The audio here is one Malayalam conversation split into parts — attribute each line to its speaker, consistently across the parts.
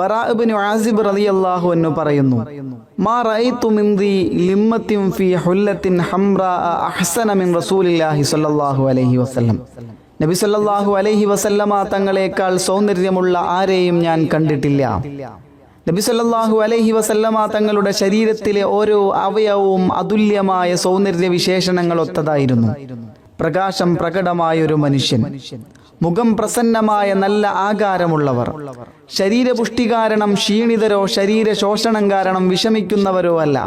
Speaker 1: ബറാ ഇബ്നു ആസിബ് റളിയല്ലാഹു അൻഹു പറയുന്നു, മാ റഅയ്തു മിൻ ദി ലിമ്മത്തിൻ ഫീ ഹുല്ലത്തിൻ ഹംറാ അഹ്സന മിൻ റസൂലില്ലാഹി സ്വല്ലല്ലാഹു അലൈഹി വസല്ലം. നബി സല്ലല്ലാഹു അലൈഹി വസല്ലമ തങ്ങളെക്കാൾ സൗന്ദര്യമുള്ള ആരെയും ഞാൻ കണ്ടിട്ടില്ല. നബി സല്ലല്ലാഹു അലൈഹി വസല്ലമ തങ്ങളുടെ ശരീരത്തിലെ ഓരോ അവയവവും അതുല്യമായ സൗന്ദര്യ വിശേഷണങ്ങളൊത്തതായിരുന്നു. പ്രകാശം പ്രകടമായൊരു മനുഷ്യൻ, മുഖം പ്രസന്നമായ നല്ല ആകാരമുള്ളവർ, ശരീരപുഷ്ടി കാരണം ക്ഷീണിതരോ ശരീര ശോഷണം കാരണം വിഷമിക്കുന്നവരോ അല്ല.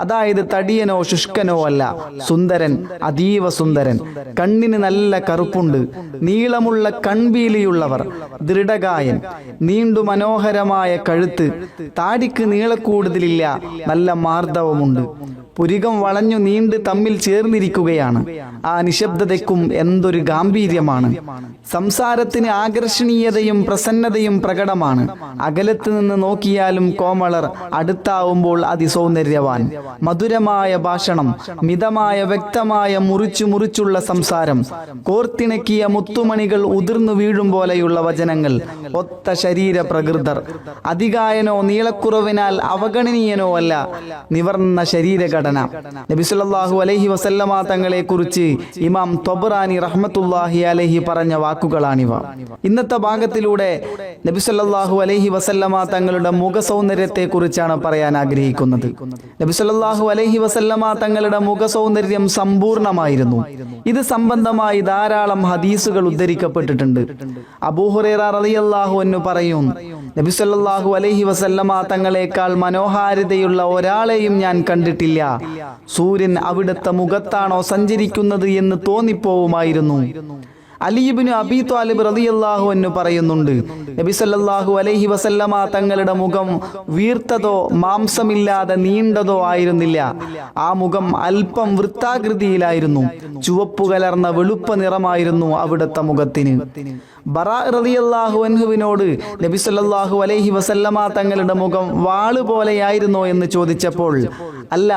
Speaker 1: അതായത് തടിയനോ ശുഷ്കനോ അല്ല. സുന്ദരൻ, അതീവ സുന്ദരൻ, കണ്ണിന് നല്ല കറുപ്പുണ്ട്, നീളമുള്ള കൺപീലിയുള്ളവർ, ദൃഢകായൻ, നീണ്ടു മനോഹരമായ കഴുത്ത്, താടിക്ക് നീളക്കൂടുതലില്ല, നല്ല മാർദ്ദവമുണ്ട്, പുരികം വളഞ്ഞു നീണ്ട് തമ്മിൽ ചേർന്നിരിക്കുകയാണ്. ആ നിശബ്ദതയ്ക്കും എന്തൊരു ഗാംഭീര്യമാണ്. സംസാരത്തിന് ആകർഷണീയതയും പ്രസന്നതയും പ്രകടമാണ്. അകലത്ത് നിന്ന് നോക്കിയാലും കോമളർ, അടുത്താവുമ്പോൾ അതിസൗന്ദര്യവാൻ. മധുരമായ ഭാഷണം, മിതമായ വ്യക്തമായ മുറിച്ചുള്ള സംസാരം, കോർത്തിണക്കിയ മുത്തുമണികൾ ഉതിർന്നു വീഴും പോലെയുള്ള വചനങ്ങൾ, ഒത്ത ശരീര പ്രകൃതർ, അധികായനോ നീളക്കുറവിനാൽ അവഗണനീയനോ അല്ല, നിവർന്ന ശരീരഘടന. നബി സല്ലല്ലാഹു അലൈഹി വസല്ലമ തങ്ങളെ കുറിച്ച് ഇമാം ത്വബറാനി റഹ്മത്തുള്ളാഹി അലൈഹി പറഞ്ഞ വാക്കുകളാണിവ. ഇന്നത്തെ ഭാഗത്തിലൂടെ നബി സല്ലല്ലാഹു അലൈഹി വസല്ലമ തങ്ങളുടെ മുഖ സൗന്ദര്യത്തെ കുറിച്ചാണ് പറയാൻ ആഗ്രഹിക്കുന്നത്. നബി സല്ലല്ലാഹു അലൈഹി വസല്ലമ തങ്ങളുടെ മുഖ സൗന്ദര്യം സമ്പൂർണമായിരുന്നു. ഇത് സംബന്ധമായി ധാരാളം ഹദീസുകൾ ഉദ്ധരിക്കപ്പെട്ടിട്ടുണ്ട്. അബൂ ഹുറൈറ റളിയല്ലാഹു അൻഹു പറയും, നബി സല്ലല്ലാഹു അലൈഹി വസല്ലമ തങ്ങളെക്കാൾ മനോഹാരിതയുള്ള ഒരാളെയും ഞാൻ കണ്ടിട്ടില്ല. സൂര്യൻ അവിടുത്തെ മുഖത്താണോ സഞ്ചരിക്കുന്നത് എന്ന് തോന്നിപ്പോവുമായിരുന്നു. അലി ഇബ്നു അബീ ത്വാലിബ് റളിയല്ലാഹു അൻഹു പറയുന്നുണ്ട്, നബി സല്ലല്ലാഹു അലൈഹി വസല്ലമ തങ്ങളുടെ മുഖം വീർത്തതോ മാംസമില്ലാതെ നീണ്ടതോ ആയിരുന്നില്ല. ആ മുഖം അല്പം വൃത്താകൃതിയിലായിരുന്നു. ചുവപ്പു കലർന്ന വെളുപ്പ നിറമായിരുന്നു അവിടുത്തെ മുഖത്തിന്. ബറാ റളിയല്ലാഹു അൻഹുവിനോട് നബി സല്ലല്ലാഹു അലൈഹി വസല്ലമ തങ്ങളുടെ മുഖം വാള് പോലെയായിരുന്നോ എന്ന് ചോദിച്ചപ്പോൾ അല്ല,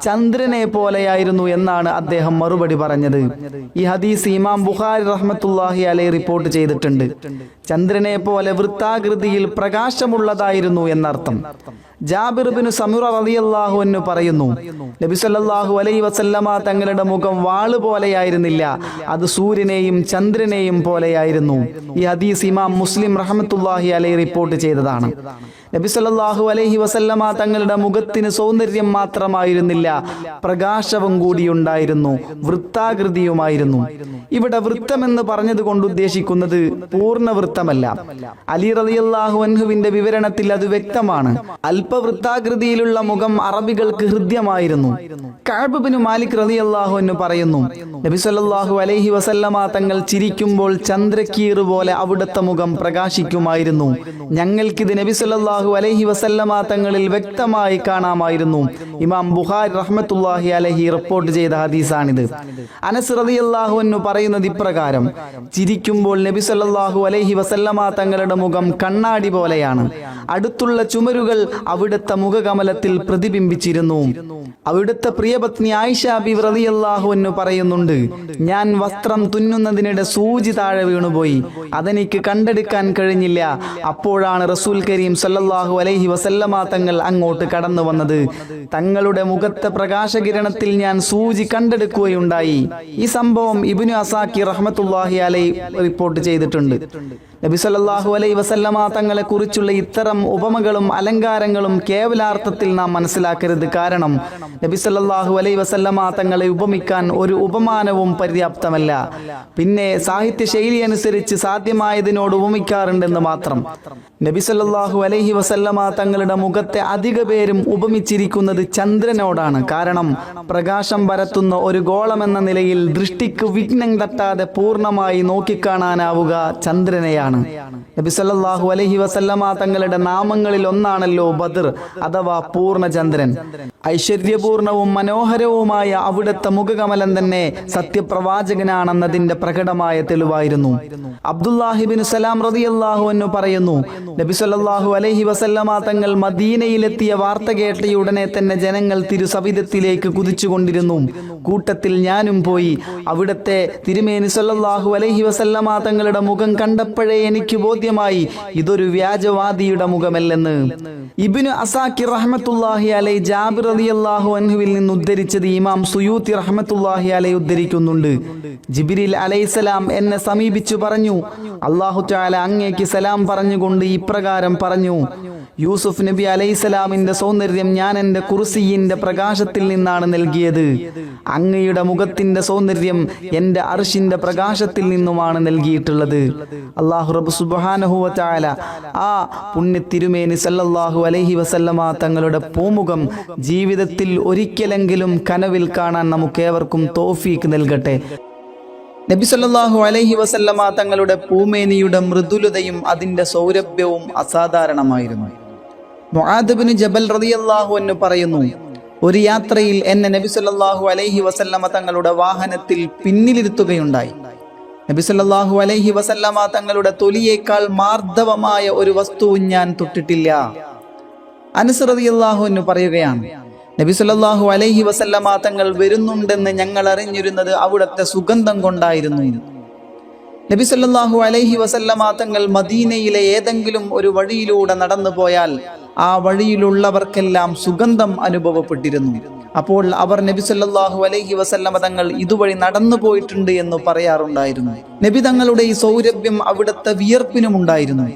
Speaker 1: ചന്ദ്രനെ പോലെയായിരുന്നു എന്നാണ് അദ്ദേഹം മറുപടി പറഞ്ഞത്. ഈ ഹദീസ് ഇമാം ബുഖാരി റഹ്മത്തുള്ളാഹി അലൈഹി റിപ്പോർട്ട് ചെയ്തിട്ടുണ്ട്. ചന്ദ്രനെ പോലെ വൃത്താകൃതിയിൽ പ്രകാശമുള്ളതായിരുന്നു എന്നർത്ഥം. ജാബിർ ഇബ്നു സമുറ റളിയല്ലാഹു അൻഹു പറയുന്നു, നബി സല്ലല്ലാഹു അലൈഹി വസല്ലമ തങ്ങളുടെ മുഖം വാള് പോലെയായിരുന്നില്ല, അത് സൂര്യനെയും ചന്ദ്രനെയും പോലെയായിരുന്നു. ഈ ഹദീസ് ഇമാം മുസ്ലിം റഹ്മത്തുള്ളാഹി അലൈഹി റിപ്പോർട്ട് ചെയ്തതാണ്. നബി സല്ലല്ലാഹു അലൈഹി വസല്ലമ തങ്ങളുടെ മുഖത്തിന് സൗന്ദര്യം മാത്രമായിരുന്നില്ല, പ്രകാശവും കൂടിയുണ്ടായിരുന്നു, വൃത്താകൃതിയുമായിരുന്നു. ഇവിടെ വൃത്തമെന്ന് പറഞ്ഞത് കൊണ്ട് ഉദ്ദേശിക്കുന്നത് പൂർണ്ണ വൃത്തമല്ല. അലി റളിയല്ലാഹു അൻഹുവിന്റെ വിവരണത്തിൽ അത് വ്യക്തമാണ്. അല്പവൃത്താകൃതിയിലുള്ള മുഖം അറബികൾക്ക് ഹൃദ്യമായിരുന്നു. കഅബ് ഇബ്നു മാലിക് റളിയല്ലാഹു അൻഹു പറയുന്നു, നബി സല്ലല്ലാഹു അലൈഹി വസല്ലമ തങ്ങൾ ചിരിക്കുമ്പോൾ ചന്ദ്രക്കീറ് പോലെ അവിടുത്തെ മുഖം പ്രകാശിക്കുമായിരുന്നു. ഞങ്ങൾക്കിത് നബി സല്ലല്ലാഹു അലൈഹി വസല്ലമ തങ്ങളിൽ വ്യക്തമായി കാണാമായിരുന്നു. ഇമാം ബുഖാരി റഹ്മത്തുള്ളാഹി അലൈഹി റിപ്പോർട്ട് ചെയ്ത ഹദീസാണിത്. അനസ് റളിയല്ലാഹു അൻഹു പറയുന്നത് ഇപ്രകാരം, ചിരിക്കുമ്പോൾ നബി സല്ലല്ലാഹു അലൈഹി വസല്ലമ തങ്ങളുടെ മുഖം കണ്ണാടി പോലെയാണ്. അടുത്തുള്ള ചുമരുകൾ അവിടുത്തെ മുഖകമലത്തിൽ പ്രതിബിംബിച്ചിരുന്നു. അവിടുത്തെ പ്രിയപത്നി ആയിഷ ബിബി റളിയല്ലാഹു അൻഹു പറയുന്നുണ്ട്, ഞാൻ വസ്ത്രം തുന്നുന്നതിനിടെ സൂചി താഴെ വീണുപോയി. അതെനിക്ക് കണ്ടെടുക്കാൻ കഴിഞ്ഞില്ല. അപ്പോഴാണ് റസൂൽ കരീം സല്ലല്ലാഹു അലൈഹി വസല്ലമ തങ്ങൾ അങ്ങോട്ട് കടന്നു വന്നത്. തങ്ങളുടെ മുഖത്തെ പ്രകാശകിരണത്തിൽ ഞാൻ സൂചി കണ്ടെടുക്കുകയുണ്ടായി. ഈ സംഭവം ഇബ്നു അസാക്കി റഹ്മത്തുള്ളാഹി അലൈഹി റിപ്പോർട്ട് ചെയ്തിട്ടുണ്ട്. നബി സല്ലല്ലാഹു അലൈഹി വസല്ലമ തങ്ങളെ കുറിച്ചുള്ള ഇത്തരം ഉപമകളും അലങ്കാരങ്ങളും കേവലാർത്ഥത്തിൽ നാം മനസ്സിലാക്കരുത്. കാരണം നബി സല്ലല്ലാഹു അലൈഹി വസല്ലമ തങ്ങളെ ഉപമിക്കാൻ ഒരു ഉപമാനവും പര്യാപ്തമല്ല. പിന്നെ സാഹിത്യ ശൈലി അനുസരിച്ച് സാധ്യമായതിനോട് ഉപമിക്കാറുണ്ടെന്ന് മാത്രം. നബി സല്ലല്ലാഹു അലൈഹി വസല്ലമ തങ്ങളുടെ മുഖത്തെ അധിക പേരും ഉപമിച്ചിരിക്കുന്നത് ചന്ദ്രനോടാണ്. കാരണം പ്രകാശം പരത്തുന്ന ഒരു ഗോളമെന്ന നിലയിൽ ദൃഷ്ടിക്ക് വിഘ്നം തട്ടാതെ പൂർണ്ണമായി നോക്കിക്കാണാനാവുക ചന്ദ്രനെയാണ്. നബി സല്ലല്ലാഹു അലൈഹി വസല്ലമ തങ്ങളുടെ നാമങ്ങളിൽ ഒന്നാണല്ലോ ബദർ അഥവാ പൂർണ്ണചന്ദ്രൻ. ഐശ്വര്യപൂർണവും മനോഹരവുമായ അവിടുത്തെ മുഖകമലം തന്നെ സത്യപ്രവാചകനാണെന്നതിന്റെ പ്രകടമായ തെളിവായിരുന്നു. അബ്ദുല്ലാഹിബ്നു സലാം റളിയല്ലാഹു അൻഹു പറയുന്നു, നബി സല്ലല്ലാഹു അലൈഹി വസല്ലമ തങ്ങൾ മദീനയിലെത്തിയ വാർത്ത കേട്ടയുടനെ തന്നെ ജനങ്ങൾ തിരുസവിധത്തിലേക്ക് കുതിച്ചുകൊണ്ടിരുന്നു. കൂട്ടത്തിൽ ഞാനും പോയി. അവിടുത്തെ തിരുമേനി സല്ലല്ലാഹു അലൈഹി വസല്ലമ തങ്ങളുടെ മുഖം കണ്ടപ്പോഴേ എനിക്ക് ബോധ്യം ബോധ്യമായി ഇതൊരു വ്യാജവാദിയുടെ മുഖമല്ലെന്ന്. ഇബ്നു അസാക്കിർ റഹ്മത്തുള്ളാഹി അലൈഹി ജാബിർ റളിയല്ലാഹു അൻഹുവിൽ നിന്ന് ഉദ്ധരിച്ചത് ഇമാം സുയൂത്തി റഹ്മത്തുള്ളാഹി അലൈഹി ഉദ്ധരിക്കുന്നുണ്ട്. ജിബ്രീൽ അലൈഹിസ്സലാം എന്നെ സമീപിച്ചു പറഞ്ഞു, അല്ലാഹു തആല അങ്ങേക്ക് സലാം പറഞ്ഞുകൊണ്ട് ഇപ്രകാരം പറഞ്ഞു: യൂസുഫ് നബി അലൈഹിസ്സലാമിന്റെ സൗന്ദര്യം ഞാൻ എൻ്റെ കുർസിയിന്റെ പ്രകാശത്തിൽ നിന്നാണ് നൽകിയത്. അങ്ങയുടെ മുഖത്തിന്റെ സൗന്ദര്യം എൻ്റെ അർശിന്റെ പ്രകാശത്തിൽ നിന്നുമാണ് നൽകിയിട്ടുള്ളത്. അല്ലാഹു റബ്ബ് സുബ്ഹാനഹു വ തആല ആ പുണ്യ തിരുമേനി സല്ലല്ലാഹു അലൈഹി വസല്ലമ തങ്ങളുടെ പൂമുഖം ജീവിതത്തിൽ ഒരിക്കലെങ്കിലും കനവിൽ കാണാൻ നമുക്കേവർക്കും തൗഫീക്ക് നൽകട്ടെ. നബി സല്ലല്ലാഹു അലൈഹി വസല്ലമ തങ്ങളുടെ പൂമേനിയുടെ മൃദുലതയും അതിന്റെ സൗരഭ്യവും അസാധാരണമായിരുന്നു. മുആദ് ഇബ്നു ജബൽ റളിയല്ലാഹു അൻഹു പറയുന്നു, ഒരു യാത്രയിൽ എന്നെ നബി സല്ലല്ലാഹു അലൈഹി വസല്ലമ തങ്ങളുടെ വാഹനത്തിൽ പിന്നിലിരുത്തുകയുണ്ടായി. നബി സല്ലല്ലാഹു അലൈഹി വസല്ലമ തങ്ങളുടെ തൊലിയേക്കാൾ മാർദ്ദവമായ ഒരു വസ്തുവും ഞാൻ തൊട്ടിട്ടില്ല. അനസ് റളിയല്ലാഹു അൻഹു പറയുകയാണ്, നബി സല്ലല്ലാഹു അലൈഹി വസല്ലമ തങ്ങൾ വരുന്നുണ്ടെന്ന് ഞങ്ങൾ അറിഞ്ഞിരുന്നത് അവിടുത്തെ സുഗന്ധം കൊണ്ടായിരുന്നു. നബി സല്ലല്ലാഹു അലൈഹി വസല്ലമ തങ്ങൾ മദീനയിലെ ഏതെങ്കിലും ഒരു വഴിയിലൂടെ നടന്നു പോയാൽ ആ വഴിയിലുള്ളവർക്കെല്ലാം സുഗന്ധം അനുഭവപ്പെട്ടിരുന്നു. അപ്പോൾ അവർ നബി സല്ലല്ലാഹു അലൈഹി വസല്ലമ തങ്ങൾ ഇതുവഴി നടന്നു പോയിട്ടുണ്ട് എന്ന് പറയാറുണ്ടായിരുന്നു. നബി തങ്ങളുടെ ഈ സൗരഭ്യം അവിടുത്തെ വിയർപ്പിനും ഉണ്ടായിരുന്നു.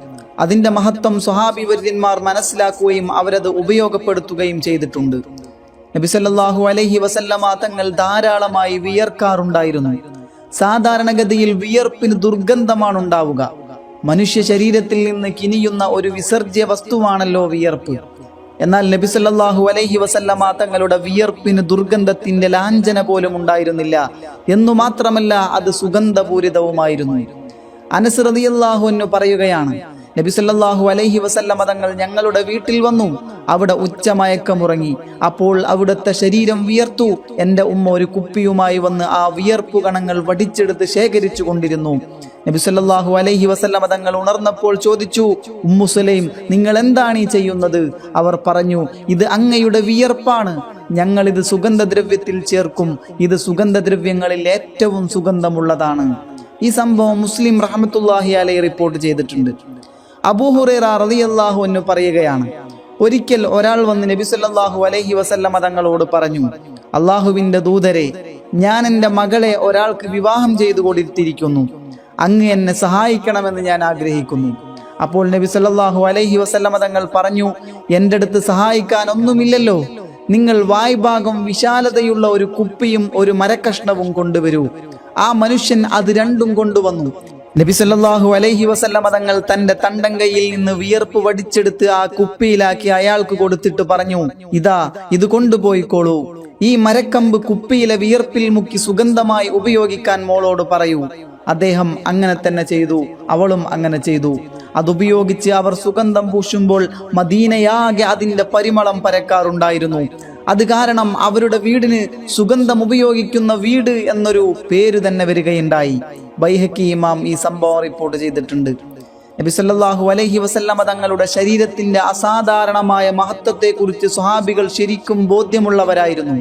Speaker 1: അതിന്റെ മഹത്വം സ്വഹാബി വര്യന്മാർ മനസ്സിലാക്കുകയും അവരത് ഉപയോഗപ്പെടുത്തുകയും ചെയ്തിട്ടുണ്ട്. നബി സല്ലല്ലാഹു അലൈഹി വസല്ലമ തങ്ങൾ ധാരാളമായി വിയർക്കാറുണ്ടായിരുന്നു. സാധാരണഗതിയിൽ വിയർപ്പിന് ദുർഗന്ധമാണ് ഉണ്ടാവുക. മനുഷ്യ ശരീരത്തിൽ നിന്ന് കിനിയുന്ന ഒരു വിസർജ്യ വസ്തുവാണല്ലോ വിയർപ്പ്. എന്നാൽ നബി സല്ലല്ലാഹു അലൈഹി വസല്ലമ തങ്ങളുടെ വിയർപ്പിന് ദുർഗന്ധത്തിന്റെ ലാഞ്ചന പോലും ഉണ്ടായിരുന്നില്ല. എന്നു മാത്രമല്ല അത് സുഗന്ധപൂരിതവുമായിരുന്നു. അനസ് റളിയല്ലാഹു അൻഹു പറയുകയാണ്, നബി സല്ലല്ലാഹു അലൈഹി വസല്ലമ തങ്ങൾ ഞങ്ങളുടെ വീട്ടിൽ വന്നു. അവിടെ ഉച്ചമയക്കമുറങ്ങി. അപ്പോൾ അവിടുത്തെ ശരീരം വിയർത്തു. എൻ്റെ ഉമ്മ ഒരു കുപ്പിയുമായി വന്ന് ആ വിയർപ്പു കണങ്ങൾ വടിച്ചെടുത്ത് ശേഖരിച്ചു കൊണ്ടിരുന്നു. നബി സല്ലല്ലാഹു അലൈഹി വസല്ലമ തങ്ങൾ ഉണർന്നപ്പോൾ ചോദിച്ചു, ഉമ്മു സുലൈം, നിങ്ങൾ എന്താണ് ഈ ചെയ്യുന്നത്? അവർ പറഞ്ഞു, ഇത് അങ്ങയുടെ വിയർപ്പാണ്. ഞങ്ങൾ ഇത് സുഗന്ധദ്രവ്യത്തിൽ ചേർക്കും. ഇത് സുഗന്ധദ്രവ്യങ്ങളിൽ ഏറ്റവും സുഗന്ധമുള്ളതാണ്. ഈ സംഭവം മുസ്ലിം റഹ്മത്തുള്ളാഹി അലൈഹി റിപ്പോർട്ട് ചെയ്തിട്ടുണ്ട്. അബൂ ഹുറൈറ റളിയല്ലാഹു അൻഹു പറയുകയാണ്, ഒരിക്കൽ ഒരാൾ വന്ന് നബി സല്ലല്ലാഹു അലൈഹി വസല്ലമ തങ്ങളോട് പറഞ്ഞു, അല്ലാഹുവിന്റെ ദൂതരെ, ഞാൻ എൻ്റെ മകളെ ഒരാൾക്ക് വിവാഹം ചെയ്തു കൊടുത്തിരിക്കുന്നു. അങ്ങ് എന്നെ സഹായിക്കണമെന്ന് ഞാൻ ആഗ്രഹിക്കുന്നു. അപ്പോൾ നബി സല്ലല്ലാഹു അലൈഹി വസല്ലമ തങ്ങൾ പറഞ്ഞു, എൻ്റെ അടുത്ത് സഹായിക്കാൻ ഒന്നുമില്ലല്ലോ. നിങ്ങൾ വായ്ഭാഗം വിശാലതയുള്ള ഒരു കുപ്പിയും ഒരു മരക്കഷ്ണവും കൊണ്ടുവരൂ. ആ മനുഷ്യൻ അത് രണ്ടും കൊണ്ടുവന്നു. നബി സല്ലല്ലാഹു അലൈഹി വസല്ലമ തങ്ങൾ തന്റെ തണ്ടങ്കയിൽ നിന്ന് വിയർപ്പ് വടിച്ചെടുത്ത് ആ കുപ്പിയിലാക്കി അയാൾക്ക് കൊടുത്തിട്ട് പറഞ്ഞു, ഇതാ ഇത് കൊണ്ടുപോയിക്കോളൂ. ഈ മരക്കമ്പ് കുപ്പിയിലെ വിയർപ്പിൽ മുക്കി സുഗന്ധമായി ഉപയോഗിക്കാൻ മോളോട് പറയൂ. അദ്ദേഹം അങ്ങനെ തന്നെ ചെയ്തു. അവളും അങ്ങനെ ചെയ്തു. അതുപയോഗിച്ച് അവർ സുഗന്ധം പൂശുമ്പോൾ മദീനയാകെ അതിന്റെ പരിമളം പരക്കാറുണ്ടായിരുന്നു. അത് കാരണം അവരുടെ വീടിന് സുഗന്ധം ഉപയോഗിക്കുന്ന വീട് എന്നൊരു പേര് തന്നെ വരികയുണ്ടായി. ബൈഹഖി ഇമാം ഈ സംഭവം റിപ്പോർട്ട് ചെയ്തിട്ടുണ്ട്. നബി സല്ലല്ലാഹു അലൈഹി വസല്ലമ തങ്ങളുടെ ശരീരത്തിന്റെ അസാധാരണമായ മഹത്വത്തെക്കുറിച്ച് സ്വഹാബികൾ ശരിക്കും ബോധ്യമുള്ളവരായിരുന്നു.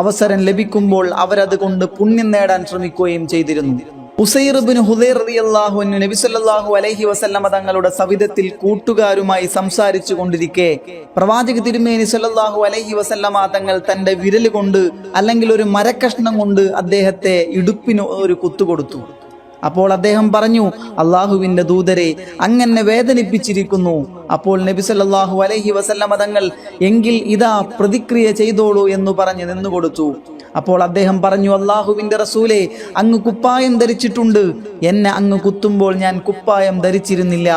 Speaker 1: അവസരം ലഭിക്കുമ്പോൾ അവരത് കൊണ്ട് പുണ്യം നേടാൻ ശ്രമിക്കുകയും ചെയ്തിരുന്നു. ഉസൈർ ഇബ്നു ഹുദൈർ റളിയല്ലാഹു അൻഹു നബി സല്ലല്ലാഹു അലൈഹി വസല്ലമ തങ്ങളുടെ സവിധത്തിൽ കൂട്ടുകാരുമായി സംസാരിച്ചു കൊണ്ടിരിക്കെ പ്രവാചക തിരുമേനി സല്ലല്ലാഹു അലൈഹി വസല്ലമ തങ്ങൾ തന്റെ വിരൽ കൊണ്ട് അല്ലെങ്കിൽ ഒരു മരക്കഷ്ണം കൊണ്ട് അദ്ദേഹത്തെ ഇടുപ്പിന് ഒരു കുത്തുകൊടുത്തു. അപ്പോൾ അദ്ദേഹം പറഞ്ഞു, അള്ളാഹുവിന്റെ ദൂതരെ, അങ്ങനെ വേദനിപ്പിച്ചിരിക്കുന്നു. അപ്പോൾ നബി സല്ലല്ലാഹു അലൈഹി വസല്ലമ തങ്ങൾ, എങ്കിൽ ഇതാ പ്രതിക്രിയ ചെയ്തോളൂ എന്ന് പറഞ്ഞ് നിന്നുകൊടുത്തു. അപ്പോൾ അദ്ദേഹം പറഞ്ഞു, അള്ളാഹുവിന്റെ റസൂലേ, അങ്ങ് കുപ്പായം ധരിച്ചിട്ടുണ്ട്. എന്നെ അങ്ങ് കുത്തുമ്പോൾ ഞാൻ കുപ്പായം ധരിച്ചിരുന്നില്ല.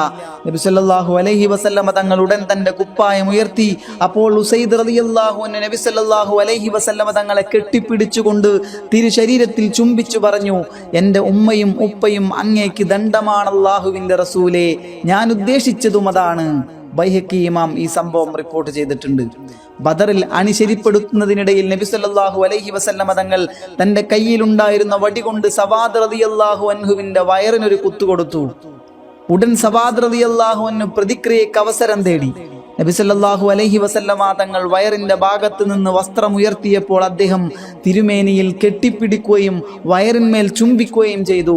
Speaker 1: നബി സല്ലല്ലാഹു അലൈഹി വസല്ലമ തങ്ങൾ ഉടൻ തന്റെ കുപ്പായം ഉയർത്തി. അപ്പോൾ ഉസൈദ് റളിയല്ലാഹു അൻഹു നബി സല്ലല്ലാഹു അലൈഹി വസല്ലമ തങ്ങളെ കെട്ടിപ്പിടിച്ചുകൊണ്ട് തിരു ശരീരത്തിൽ ചുംബിച്ചു പറഞ്ഞു, എൻ്റെ ഉമ്മയും ഉപ്പയും അങ്ങേക്ക് ദണ്ഡമാണ് അള്ളാഹുവിന്റെ റസൂലേ. ഞാൻ ഉദ്ദേശിച്ചതും അതാണ്. ബൈഹഖി ഇമാം ഈ സംഭവം റിപ്പോർട്ട് ചെയ്തിട്ടുണ്ട്. ബദറിൽ അണിശരിപ്പെടുത്തുന്നതിനിടയിൽ നബി സല്ലല്ലാഹു അലൈഹി വസല്ലമ തങ്ങൾ തന്റെ കയ്യിലുണ്ടായിരുന്ന വടി കൊണ്ട് സവാദ് റളിയല്ലാഹു അൻഹുവിന്റെ വയറിനൊരു കുത്തുകൊടുത്തു. ഉടൻ സവാദ് റളിയല്ലാഹു അൻഹു പ്രതിക്രിയയ്ക്ക് അവസരം തേടി. നബി സല്ലല്ലാഹു അലൈഹി വസല്ലമ തങ്ങൾ വയറിന്റെ ഭാഗത്ത് നിന്ന് വസ്ത്രം ഉയർത്തിയപ്പോൾ അദ്ദേഹം തിരുമേനിയിൽ കെട്ടിപ്പിടിക്കുകയും വയറിന്മേൽ ചുംബിക്കുകയും ചെയ്തു.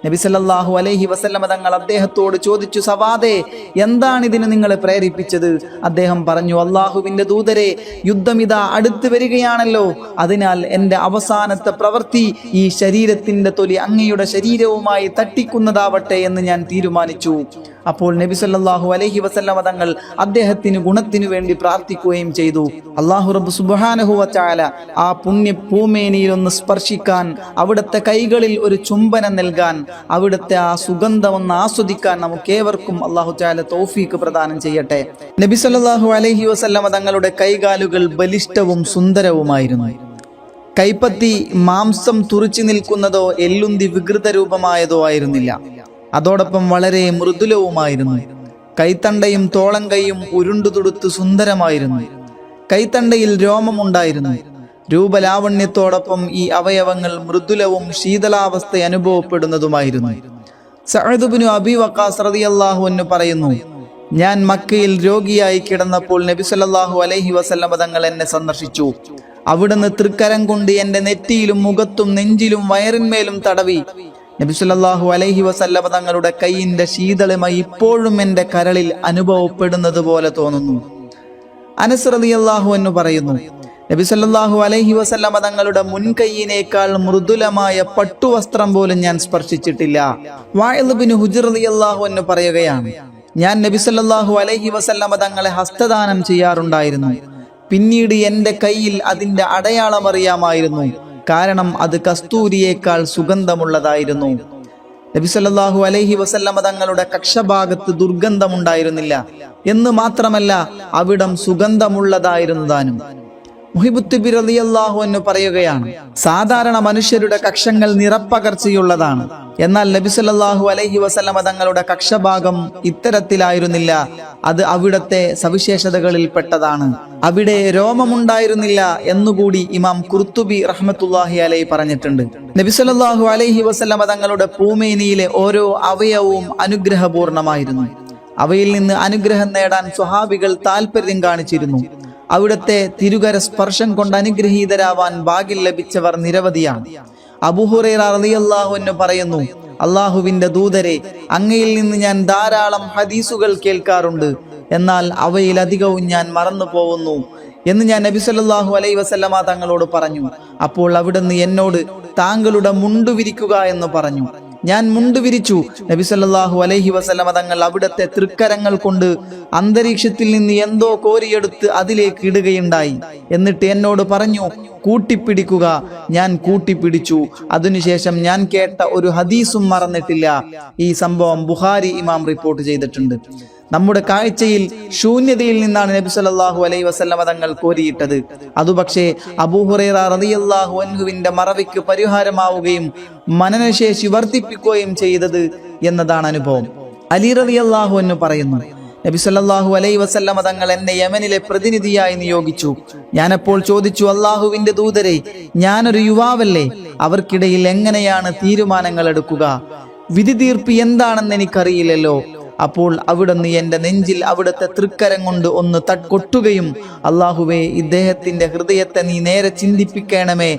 Speaker 1: നബി സല്ലല്ലാഹു അലൈഹി വസല്ലമ തങ്ങൾ അദ്ദേഹത്തോട് ചോദിച്ചു, സവാദേ, എന്താണ് ഇതിന് നിങ്ങളെ പ്രേരിപ്പിച്ചത്? അദ്ദേഹം പറഞ്ഞു, അള്ളാഹുവിന്റെ ദൂതരെ, യുദ്ധം ഇതാ അടുത്ത് വരികയാണല്ലോ, അതിനാൽ എൻ്റെ അവസാനത്തെ പ്രവൃത്തി ഈ ശരീരത്തിന്റെ തൊലി അങ്ങയുടെ ശരീരവുമായി തട്ടിക്കുന്നതാവട്ടെ എന്ന് ഞാൻ തീരുമാനിച്ചു. അപ്പോൾ നബി സല്ലല്ലാഹു അലൈഹി വസല്ലമ തങ്ങൾ അദ്ദേഹത്തിന് ഗുണത്തിനു വേണ്ടി പ്രാർത്ഥിക്കുകയും ചെയ്തു. അല്ലാഹു റബ്ബ് സുബ്ഹാനഹു വ തആല ആ പുണ്യ ഭൂമേനിയിൽ ഒന്ന് സ്പർശിക്കാൻ, അവിടുത്തെ കൈകളിൽ ഒരു ചുംബനം നൽകാൻ, അവിടുത്തെ ആ സുഗന്ധം ഒന്ന് ആസ്വദിക്കാൻ നമുക്കേവർക്കും അല്ലാഹു തആല തൗഫീഖ് പ്രദാനം ചെയ്യട്ടെ. നബി സല്ലല്ലാഹു അലൈഹി വസല്ലമ തങ്ങളുടെ കൈകാലുകൾ ബലിഷ്ഠവും സുന്ദരവുമായിരുന്നു. കൈപ്പത്തി മാംസം തുറിച്ചു നിൽക്കുന്നതോ എല്ലുന്തി വികൃത രൂപമായതോ ആയിരുന്നില്ല. അതോടൊപ്പം വളരെ മൃദുലവുമായിരുന്നു. കൈത്തണ്ടയും തോളം കൈയും ഉരുണ്ടുതുടുത്ത് സുന്ദരമായിരുന്നു. കൈത്തണ്ടയിൽ രോമമുണ്ടായിരുന്നു. രൂപലാവണ്യത്തോടൊപ്പം ഈ അവയവങ്ങൾ മൃദുലവും ശീതളാവസ്ഥ അനുഭവപ്പെടുന്നതുമായിരുന്നു. സഅദ് ഇബ്നു അബീ വഖാസ് റളിയല്ലാഹു അൻഹു പറയുന്നു, ഞാൻ മക്കയിൽ രോഗിയായി കിടന്നപ്പോൾ നബി സല്ലല്ലാഹു അലൈഹി വസല്ലമ തങ്ങൾ എന്നെ സന്ദർശിച്ചു. അവിടുന്ന് തൃക്കരം കൊണ്ട് എൻ്റെ നെറ്റിയിലും മുഖത്തും നെഞ്ചിലും വയറിന്മേലും തടവി. നബി സല്ലല്ലാഹു അലൈഹി വസല്ലമ തങ്ങളുടെ കൈയിന്റെ ശീതളിമ ഇപ്പോഴും എൻ്റെ കരളിൽ അനുഭവപ്പെടുന്നത് പോലെ തോന്നുന്നു. അനസ് റളിയല്ലാഹു അൻഹു പറയുന്നു, നബി സല്ലല്ലാഹു അലൈഹി വസല്ലമ തങ്ങളുടെ മുൻകൈയിനേക്കാൾ മൃദുലമായ പട്ടുവസ്ത്രം പോലും ഞാൻ സ്പർശിച്ചിട്ടില്ല. വാഇദ് ഇബ്നു ഹുജ്ർ റളിയല്ലാഹു അൻഹു പറയുകയാണ്, ഞാൻ നബി സല്ലല്ലാഹു അലൈഹി വസല്ലമ തങ്ങളെ ഹസ്തദാനം ചെയ്യാറുണ്ടായിരുന്നു. പിന്നീട് എൻ്റെ കയ്യിൽ അതിൻ്റെ അടയാളം അറിയാമായിരുന്നു. കാരണം അത് കസ്തൂരിയേക്കാൾ സുഗന്ധമുള്ളതായിരുന്നു. നബി സല്ലല്ലാഹു അലൈഹി വസല്ലമ തങ്ങളുടെ കക്ഷഭാഗത്ത് ദുർഗന്ധമുണ്ടായിരുന്നില്ല എന്ന് മാത്രമല്ല, അവിടം സുഗന്ധമുള്ളതായിരുന്നു താനും. മുഹിബുത്തുബി റളിയല്ലാഹു അൻഹു പറയുകയാണ്, സാധാരണ മനുഷ്യരുടെ കക്ഷങ്ങൾ നിറപ്പകർച്ചയുള്ളതാണ്. എന്നാൽ നബി സല്ലല്ലാഹു അലൈഹി വസല്ലമ തങ്ങളുടെ കക്ഷഭാഗം ഇത്തരത്തിലായിരുന്നില്ല. അത് അവിടത്തെ സവിശേഷതകളിൽ പെട്ടതാണ്. അവിടെ രോമമുണ്ടായിരുന്നില്ല എന്നുകൂടി ഇമാം ഖുർത്തുബി റഹ്മത്തുള്ളാഹി അലൈഹി പറഞ്ഞിട്ടുണ്ട്. നബി സല്ലല്ലാഹു അലൈഹി വസല്ലമ തങ്ങളുടെ പൂമേനിയിലെ ഓരോ അവയവവും അനുഗ്രഹപൂർണമായിരുന്നു. അവയിൽ നിന്ന് അനുഗ്രഹം നേടാൻ സ്വഹാബികൾ താല്പര്യം കാണിച്ചിരുന്നു. അവിടുത്തെ തിരുകര സ്പർശം കൊണ്ട് അനുഗ്രഹീതരാവാൻ ഭാഗ്യം ലഭിച്ചവർ നിരവധിയാണ്. അബൂ ഹുറൈറ റളിയല്ലാഹു അൻഹു പറയുന്നു, അള്ളാഹുവിന്റെ ദൂതരെ, അങ്ങയിൽ നിന്ന് ഞാൻ ധാരാളം ഹദീസുകൾ കേൾക്കാറുണ്ട്, എന്നാൽ അവയിലധികവും ഞാൻ മറന്നു പോകുന്നു എന്ന് ഞാൻ നബി സല്ലല്ലാഹു അലൈഹി വസല്ലമ തങ്ങളോട് പറഞ്ഞു. അപ്പോൾ അവിടുന്ന് എന്നോട് താങ്കളുടെ മുണ്ടു വിരിക്കുക എന്ന് പറഞ്ഞു. ഞാൻ മുണ്ടു വിരിച്ചു. നബി സല്ലല്ലാഹു അലൈഹി വസല്ലമ തങ്ങൾ അവിടുത്തെ തൃക്കരങ്ങൾ കൊണ്ട് അന്തരീക്ഷത്തിൽ നിന്ന് എന്തോ കോരിയെടുത്ത് അതിലേക്ക് ഇടുകയുണ്ടായി. എന്നിട്ട് എന്നോട് പറഞ്ഞു, കൂട്ടിപ്പിടിക്കുക. ഞാൻ കൂട്ടിപ്പിടിച്ചു. അതിനുശേഷം ഞാൻ കേട്ട ഒരു ഹദീസും മറന്നിട്ടില്ല. ഈ സംഭവം ബുഖാരി ഇമാം റിപ്പോർട്ട് ചെയ്തിട്ടുണ്ട്. നമ്മുടെ കാഴ്ചയിൽ ശൂന്യതയിൽ നിന്നാണ് നബി സല്ലല്ലാഹു അലൈഹി വസല്ലമ തങ്ങൾ കോരിയിട്ടത്. അതുപക്ഷേ അബൂ ഹുറൈറ റളിയല്ലാഹു അൻഹുവിന്റെ മറവിക്ക് പരിഹാരമാവുകയും മനനശേഷി വർദ്ധിപ്പിക്കുകയും ചെയ്തത് എന്നതാണ് അനുഭവം. അലി റളിയല്ലാഹു അൻഹു പറയുന്നു, നബി സല്ലല്ലാഹു അലൈഹി വസല്ലമ തങ്ങൾ എന്നെ യമനിലെ പ്രതിനിധിയായി നിയോഗിച്ചു. ഞാനപ്പോൾ ചോദിച്ചു, അള്ളാഹുവിന്റെ ദൂതരെ, ഞാനൊരു യുവാവല്ലേ, അവർക്കിടയിൽ എങ്ങനെയാണ് തീരുമാനങ്ങൾ എടുക്കുക? വിധി തീർപ്പ് എന്താണെന്ന് എനിക്കറിയില്ലല്ലോ. അപ്പോൾ അവിടുന്ന് എൻ്റെ നെഞ്ചിൽ അവിടുത്തെ തൃക്കരം കൊണ്ട് ഒന്ന് കൊട്ടുകയും, അള്ളാഹുവേ, ഇദ്ദേഹത്തിന്റെ ഹൃദയത്തെ നീ നേരെ ചിന്തിപ്പിക്കണമേ,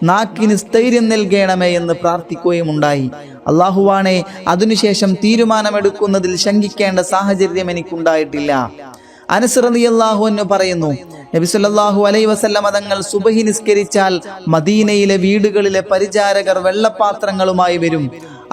Speaker 1: നാക്കിന് സ്ഥൈര്യം നൽകണമേ എന്ന് പ്രാർത്ഥിക്കുകയും ഉണ്ടായി. അള്ളാഹുവാണെ, അതിനുശേഷം തീരുമാനമെടുക്കുന്നതിൽ ശങ്കിക്കേണ്ട സാഹചര്യം എനിക്കുണ്ടായിട്ടില്ല. അനസ് റളിയല്ലാഹു അൻഹു പറയുന്നു, നബി സല്ലല്ലാഹു അലൈഹി വസല്ലമ തങ്ങൾ സുബഹി നിസ്കരിച്ചാൽ മദീനയിലെ വീടുകളിലെ പരിചാരകർ വെള്ളപാത്രങ്ങളുമായി വരും.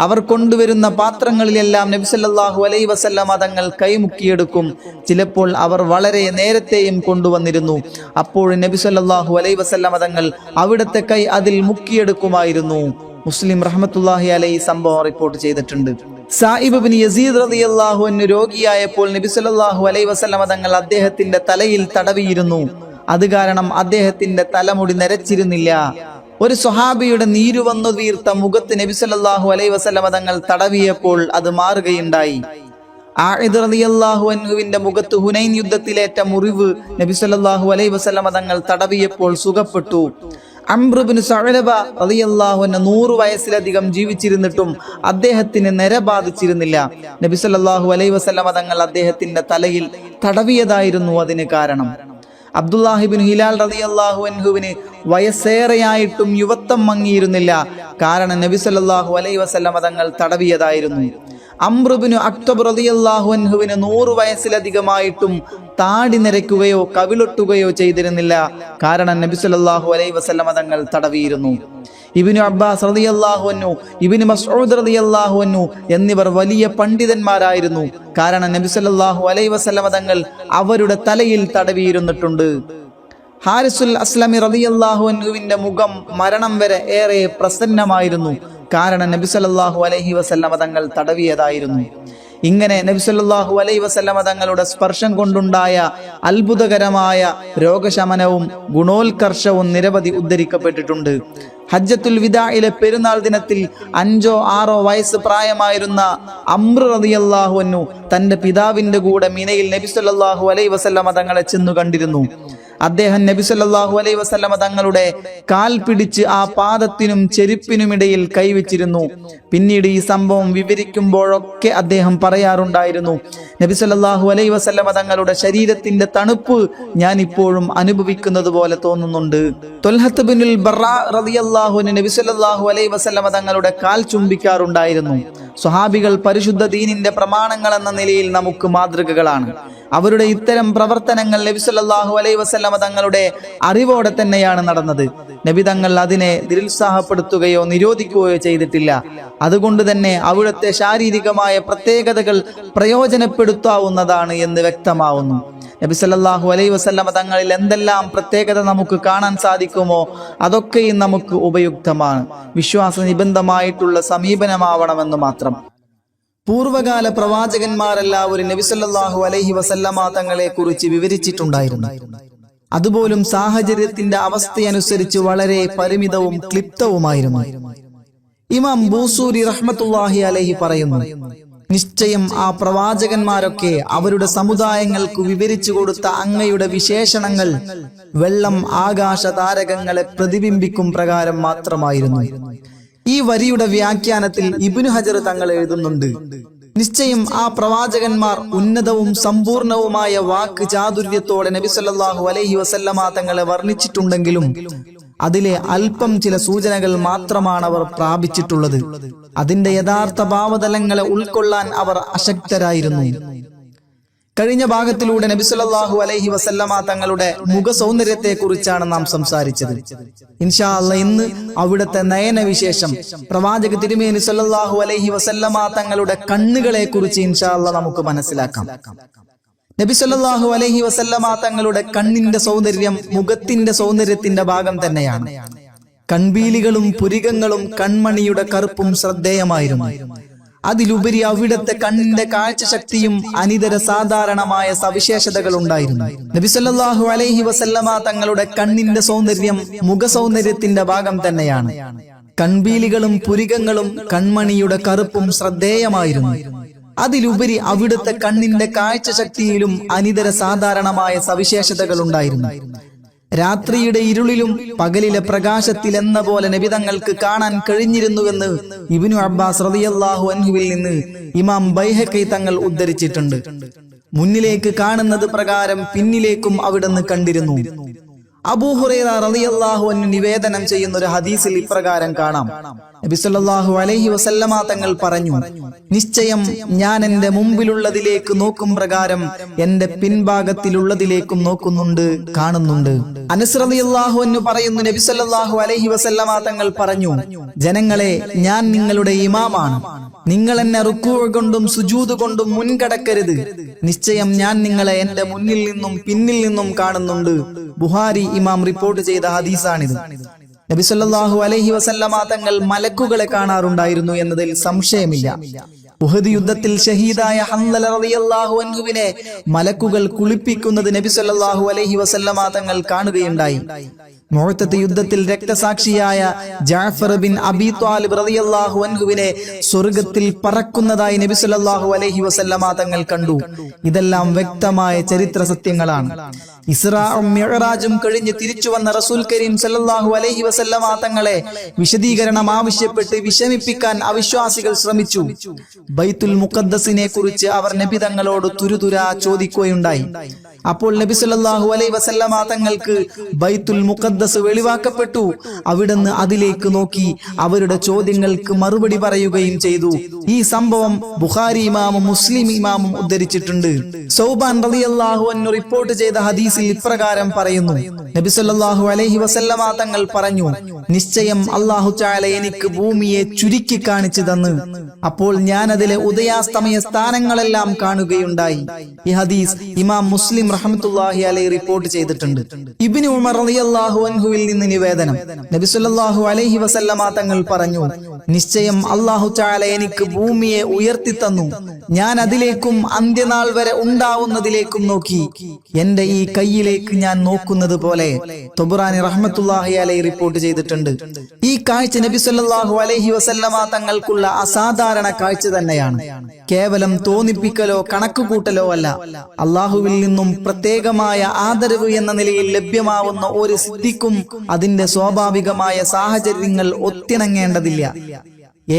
Speaker 1: അവർ കൊണ്ടുവരുന്ന പാത്രങ്ങളിലെല്ലാം നബി സല്ലല്ലാഹു അലൈഹി വസല്ലമ തങ്ങൾ കൈമുക്കിയെടുക്കും. ചിലപ്പോൾ അവർ വളരെ നേരത്തെയും കൊണ്ടുവന്നിരുന്നു. അപ്പോൾ നബി സല്ലല്ലാഹു അലൈഹി വസല്ലമ തങ്ങൾ അവിടുത്തെ കൈ അതിൽ മുക്കിയെടുക്കുമായിരുന്നു. മുസ്ലിം റഹ്മത്തുള്ളാഹി അലൈഹി സംഭവം റിപ്പോർട്ട് ചെയ്തിട്ടുണ്ട്. സായിബ് ഇബ്നു യസീദ് റളിയല്ലാഹു അൻഹു രോഗിയായപ്പോൾ നബി സല്ലല്ലാഹു അലൈഹി വസല്ലമ തങ്ങൾ അദ്ദേഹത്തിന്റെ തലയിൽ തടവിയിരുന്നു. അത് കാരണം അദ്ദേഹത്തിന്റെ തലമുടി നരച്ചിരുന്നില്ല. ഒരു സ്വഹാബിയുടെ നീരു വന്നു വീർത്ത മുഖത്ത് നബി സല്ലല്ലാഹു അലൈഹി വസല്ലമ തങ്ങൾ തടവിയപ്പോൾ അത് മാറുകയുണ്ടായി. ആയിദ് റളിയല്ലാഹു അൻഹുവിന്റെ മുഖത്ത് ഹുനൈൻ യുദ്ധത്തിലേറ്റ മുറിവ് നബി സല്ലല്ലാഹു അലൈഹി വസല്ലമ തങ്ങൾ തടവിയപ്പോൾ സുഖപ്പെട്ടു. അംർ ഇബ്നു സഅലബ റളിയല്ലാഹു അൻഹു 100 വയസ്സിലധികം ജീവിച്ചിരുന്നിട്ടും അദ്ദേഹത്തിന് നര ബാധിച്ചിരുന്നില്ല. നബി സല്ലല്ലാഹു അലൈഹി വസല്ലമ തങ്ങൾ അദ്ദേഹത്തിന്റെ തലയിൽ തടവിയതായിരുന്നു അതിന് കാരണം. അബ്ദുല്ലാഹി ഇബ്നു ഹിലാൽ റളിയല്ലാഹു അൻഹുവിന് വയസ്സേറെയായിട്ടും യുവത്വം മങ്ങിയിരുന്നില്ല. കാരണം നബി സല്ലല്ലാഹു അലൈഹി വസല്ലമ തങ്ങൾ തടവിയതായിരുന്നു. അംർ ഇബ്നു അക്തബ് റളിയല്ലാഹു അൻഹുവിന് 100 വയസ്സിലധികമായിട്ടും താടി നരയ്ക്കുകയോ കവിളൊട്ടുകയോ ചെയ്തിരുന്നില്ല. കാരണം നബി സല്ലല്ലാഹു അലൈഹി വസല്ലമ തങ്ങൾ തടവിയിരുന്നു. ഇബ്നു അബ്ബാസ് റളിയല്ലാഹു അൻഹു, ഇബ്നു മസ്ഊദ് റളിയല്ലാഹു അൻഹു എന്നിവർ വലിയ പണ്ഡിതന്മാരായിരുന്നു. കാരണം നബി സല്ലല്ലാഹു അലൈഹി വസല്ലമ തങ്ങൾ അവരുടെ തലയിൽ തടവിയിരുന്നിട്ടുണ്ട്. ഹാരിസുൽ അസ്ലമി റളിയല്ലാഹു അൻഹുവിന്റെ മുഖം മരണം വരെ ഏറെ പ്രസന്നമായിരുന്നു. കാരണം നബി സല്ലല്ലാഹു അലൈഹി വസല്ലമ തങ്ങൾ തടവിയതായിരുന്നു. ഇങ്ങനെ നബി സല്ലല്ലാഹു അലൈഹി വസല്ലമ തങ്ങളുടെ സ്പർശം കൊണ്ടുണ്ടായ അത്ഭുതകരമായ രോഗശമനവും ഗുണോത്കർഷവും നിരവധി ഉദ്ധരിക്കപ്പെട്ടിട്ടുണ്ട്. ഹജ്ജത്തുൽ വിദാഇലെ പെരുന്നാൾ ദിനത്തിൽ 5-6 വയസ്സ് പ്രായമായിരുന്ന അംർ റളിയല്ലാഹു അൻഹു തന്റെ പിതാവിന്റെ കൂടെ മിനയിൽ നബി സല്ലല്ലാഹു അലൈഹി വസല്ലമ തങ്ങളെ ചെന്നു കണ്ടിരുന്നു. അദ്ദേഹം നബി സല്ലല്ലാഹു അലൈഹി വസല്ലമ തങ്ങളുടെ കാൽ പിടിച്ച് ആ പാദത്തിനും ചെരുപ്പിനുമിടയിൽ കൈവച്ചിരുന്നു. പിന്നീട് ഈ സംഭവം വിവരിക്കുമ്പോഴൊക്കെ അദ്ദേഹം പറയാറുണ്ടായിരുന്നു, നബി സല്ലല്ലാഹു അലൈഹി വസല്ലമ തങ്ങളുടെ ശരീരത്തിന്റെ തണുപ്പ് ഞാൻ ഇപ്പോഴും അനുഭവിക്കുന്നത് പോലെ തോന്നുന്നുണ്ട്. ത്വൽഹത്ത് ബിനുൽ ബറാ റളിയല്ലാഹു അൻഹു നബി സല്ലല്ലാഹു അലൈഹി വസല്ലമ തങ്ങളുടെ കാൽ ചുംബിക്കാറുണ്ടായിരുന്നു. സ്വഹാബികൾ പരിശുദ്ധ ദീനിന്റെ പ്രമാണങ്ങൾ എന്ന നിലയിൽ നമുക്ക് മാതൃകകളാണ്. അവരുടെ ഇത്തരം പ്രവർത്തനങ്ങൾ നബി സല്ലല്ലാഹു അലൈഹി വസല്ലമ തങ്ങളുടെ അറിവോടെ തന്നെയാണ് നടന്നത്. നബി തങ്ങൾ അതിനെ നിരുത്സാഹപ്പെടുത്തുകയോ നിരോധിക്കുകയോ ചെയ്തിട്ടില്ല. അതുകൊണ്ട് തന്നെ അവിടുത്തെ ശാരീരികമായ പ്രത്യേകതകൾ പ്രയോജനപ്പെടുത്താവുന്നതാണ് എന്ന് വ്യക്തമാവുന്നു. നബി സല്ലല്ലാഹു അലൈഹി വസല്ലമ തങ്ങളിൽ എന്തെല്ലാം പ്രത്യേകത നമുക്ക് കാണാൻ സാധിക്കുമോ അതൊക്കെയും നമുക്ക് ഉപയുക്തമാണ്. വിശ്വാസ നിബന്ധമായിട്ടുള്ള സമീപനമാവണമെന്ന് മാത്രം. പൂർവകാല പ്രവാചകന്മാരെല്ലാവരും നബി സല്ലല്ലാഹു അലൈഹി വസല്ലമ തങ്ങളെ കുറിച്ച് വിവരിച്ചിട്ടുണ്ടായിരുന്നു. അതുപോലും സാഹചര്യത്തിന്റെ അവസ്ഥയനുസരിച്ച് വളരെ പരിമിതവും ക്ലിപ്തവുമായിരുന്നു. ഇമാം ബൂസൂരി റഹ്മത്തുള്ളാഹി അലൈഹി പറയുന്നു, നിശ്ചയം ആ പ്രവാചകന്മാരൊക്കെ അവരുടെ സമുദായങ്ങൾക്ക് വിവരിച്ചു കൊടുത്ത അങ്ങയുടെ വിശേഷണങ്ങൾ വെള്ളം ആകാശ താരകങ്ങളെ പ്രതിബിംബിക്കും പ്രകാരം മാത്രമായിരുന്നു. ഈ വരിയുടെ വ്യാഖ്യാനത്തിൽ ഇബ്നു ഹജർ തങ്ങൾ എഴുതുന്നുണ്ട്, നിശ്ചയം ആ പ്രവാചകന്മാർ ഉന്നതവും സമ്പൂർണവുമായ വാക്ക് ചാതുര്യത്തോടെ നബി സല്ലല്ലാഹു അലൈഹി വസല്ലമ തങ്ങളെ വർണ്ണിച്ചിട്ടുണ്ടെങ്കിലും അതിലെ അല്പം ചില സൂചനകൾ മാത്രമാണ് അവർ പ്രാപിച്ചിട്ടുള്ളത്. അതിന്റെ യഥാർത്ഥ ഭാവതലങ്ങളെ ഉൾക്കൊള്ളാൻ അവർ അശക്തരായിരുന്നു. കഴിഞ്ഞ ഭാഗത്തിലൂടെ നബി സല്ലല്ലാഹു അലൈഹി വസല്ലമ തങ്ങളുടെ മുഖ സൗന്ദര്യത്തെ കുറിച്ചാണ് നാം സംസാരിച്ചത്. ഇൻഷാ അല്ലാഹ് ഇന്ന് അവിടുത്തെ നയനവിശേഷം പ്രവാചക തിരുമേനി സല്ലല്ലാഹു അലൈഹി വസല്ലമ തങ്ങളുടെ കണ്ണുകളെ കുറിച്ച് ഇൻഷാ അല്ലാഹ് നമുക്ക് മനസ്സിലാക്കാം. നബി സല്ലല്ലാഹു അലൈഹി വസല്ലമ തങ്ങളുടെ കണ്ണിന്റെ സൗന്ദര്യം മുഖത്തിന്റെ സൗന്ദര്യത്തിന്റെ ഭാഗം തന്നെയാണ്. കൺപീലികളും പുരികങ്ങളും കൺമണിയുടെ കറുപ്പും ശ്രദ്ധേയമായിരുന്നു. അതിലുപരി അവിടുത്തെ കണ്ണിന്റെ കാഴ്ചശക്തിയും അനിതര സാധാരണമായ സവിശേഷതകൾ ഉണ്ടായിരുന്നു. നബി സല്ലല്ലാഹു അലൈഹി വസല്ലമ തങ്ങളുടെ കണ്ണിന്റെ സൗന്ദര്യം മുഖ സൗന്ദര്യത്തിന്റെ ഭാഗം തന്നെയാണ്. കൺപീലികളും പുരികങ്ങളും കൺമണിയുടെ കറുപ്പും ശ്രദ്ധേയമായിരുന്നു. അതിലുപരി അവിടുത്തെ കണ്ണിന്റെ കാഴ്ചശക്തിയിലും അനിതര സാധാരണമായ സവിശേഷതകൾ ഉണ്ടായിരുന്നു. രാത്രിയുടെ ഇരുളിലും പകലിലെ പ്രകാശത്തിൽ എന്ന പോലെ നബി തങ്ങൾക്ക് കാണാൻ കഴിഞ്ഞിരുന്നുവെന്ന് ഇബ്നു അബ്ബാസ് റളിയല്ലാഹു അൻഹുവിൽ നിന്ന് ഇമാം ബൈഹഖി തങ്ങൾ ഉദ്ധരിച്ചിട്ടുണ്ട്. മുന്നിലേക്ക് കാണുന്നത് പ്രകാരം പിന്നിലേക്കും അവിടുന്ന് കണ്ടിരുന്നു. അബൂ ഹുറൈറ റളിയല്ലാഹു അൻഹു നിവേദനം ചെയ്യുന്ന ഒരു ഹദീസിൽ ഇപ്രകാരം കാണാം, നബി സല്ലല്ലാഹു അലൈഹി വസല്ലമ തങ്ങൾ പറഞ്ഞു, നിശ്ചയം ഞാൻ എന്റെ മുമ്പിലുള്ളതിലേക്ക് നോക്കും പ്രകാരം എന്റെ പിൻഭാഗത്തിലുള്ളതിലേക്കും നോക്കുന്നുണ്ട്, കാണുന്നുണ്ട്. അനസ് റളിയല്ലാഹു അൻഹു പറയുന്നു, നബി സല്ലല്ലാഹു അലൈഹി വസല്ലമ തങ്ങൾ പറഞ്ഞു, ജനങ്ങളെ, ഞാൻ നിങ്ങളുടെ ഇമാമാണ്. നിങ്ങൾ എന്നെ റുക്കൂ കൊണ്ടും സുജൂദ് കൊണ്ടും മുൻകടക്കരുത്. നിശ്ചയം ഞാൻ നിങ്ങളെ എന്റെ മുന്നിൽ നിന്നും പിന്നിൽ നിന്നും കാണുന്നുണ്ട്. ബുഹാരി ഇമാം റിപ്പോർട്ട് ചെയ്ത ഹദീസാണിത്. നബി സല്ലല്ലാഹു അലൈഹി വസല്ലമ തങ്ങൾ മലക്കുകളെ കാണാറുണ്ടായിരുന്നു എന്നതിൽ സംശയമില്ല. ഉഹദ് യുദ്ധത്തിൽ ഷഹീദായ ഹംദല റളിയല്ലാഹു അൻഹുവിനെ മലക്കുകൾ കുളിപ്പിക്കുന്നത് നബി സല്ലല്ലാഹു അലൈഹി വസല്ലമ തങ്ങൾ കാണുകയുണ്ടായി. മുഅ്തത്ത് യുദ്ധത്തിൽ രക്തസാക്ഷിയായ ജഅഫർ ബിൻ അബി ത്വാലിബ് റളിയല്ലാഹു അൻഹുവിനെ സ്വർഗ്ഗത്തിൽ പറക്കുന്നതായി നബി സല്ലല്ലാഹു അലൈഹി വസല്ലമ തങ്ങൾ കണ്ടു. ഇതെല്ലാം വ്യക്തമായ ചരിത്ര സത്യങ്ങളാണ്. ഇസ്രാഉം മിഅ്റാജും കഴിഞ്ഞ് തിരിച്ചു വന്ന റസൂൽ കരീം സല്ലല്ലാഹു അലൈഹി വസല്ലമ തങ്ങളെ വിശദീകരണം ആവശ്യപ്പെട്ട് വിഷമിപ്പിക്കാൻ അവിശ്വാസികൾ ശ്രമിച്ചു. ബൈത്തുൽ മുഖദ്ദസിനെ കുറിച്ച് അവർ നബി തങ്ങളോട് തുരുതുരാ ചോദിക്കുകയുണ്ടായി. അപ്പോൾ നബി സല്ലല്ലാഹു അലൈഹി വസല്ലമ തങ്ങൾക്ക് ബൈത്തുൽ മുഖദ്ദസ് വെളിവാക്കപ്പെട്ടു. അവിടുന്ന് അതിലേക്ക് നോക്കി അവരുടെ ചോദ്യങ്ങൾക്ക് മറുപടി പറയുകയും ചെയ്തു. ഈ സംഭവം ബുഖാരി ഇമാമും മുസ്ലിം ഇമാമും ഉദ്ധരിച്ചിട്ടുണ്ട്. സൗബാൻ റളിയല്ലാഹു അൻഹു റിപ്പോർട്ട് ചെയ്ത ഹദീസിൽ ഇപ്രകാരം പറയുന്നു: നബി സല്ലല്ലാഹു അലൈഹി വസല്ലമ തങ്ങൾ പറഞ്ഞു, നിശ്ചയം അല്ലാഹു തആല എനിക്ക് ഭൂമിയെ ചുരുക്കി കാണിച്ചു തന്നു. അപ്പോൾ ഞാൻ അതിലെ ഉദയാസ്തമയ സ്ഥാനങ്ങളെല്ലാം കാണുകയുണ്ടായി. ഈ ഹദീസ് ഇമാം മുസ്ലിം റഹ്മത്തുള്ളാഹി അലൈഹി റിപ്പോർട്ട് ചെയ്തിട്ടുണ്ട്. ഇബ്നു ഉമർ റളിയല്ലാഹു അൻഹുവിൽ നിന്ന് നിവേദനം, നബി സല്ലല്ലാഹു അലൈഹി വസല്ലമ തങ്ങൾ പറഞ്ഞു, നിശ്ചയം അല്ലാഹു തആല എനിക്ക് ഭൂമിയെ ഉയർത്തി തന്നു. ഞാൻ അതിലേക്കും അന്ത്യനാൾ വരെ ഉണ്ടാവുന്നതിലേക്കും നോക്കി. എന്റെ ഈ കയ്യിലേക്ക് ഞാൻ നോക്കുന്നത് പോലെ തൊബറാനി റഹ്മത്തുള്ളാഹി അലൈഹി റിപ്പോർട്ട് ചെയ്തിട്ടുണ്ട്. ഈ കാഴ്ച നബി സല്ലല്ലാഹു അലൈഹി വസല്ലമ തങ്ങൾക്കുള്ള അസാധാരണ കാഴ്ച തന്നെയാണ്. കേവലം തോന്നിപ്പിക്കലോ കണക്കുകൂട്ടലോ അല്ല. അള്ളാഹുവിൽ നിന്നും പ്രത്യേകമായ ആദരവ് എന്ന നിലയിൽ ലഭ്യമാവുന്ന ഒരു സിദ്ധിക്കും അതിന്റെ സ്വാഭാവികമായ സാഹചര്യങ്ങൾ ഒത്തിണങ്ങേണ്ടതില്ല.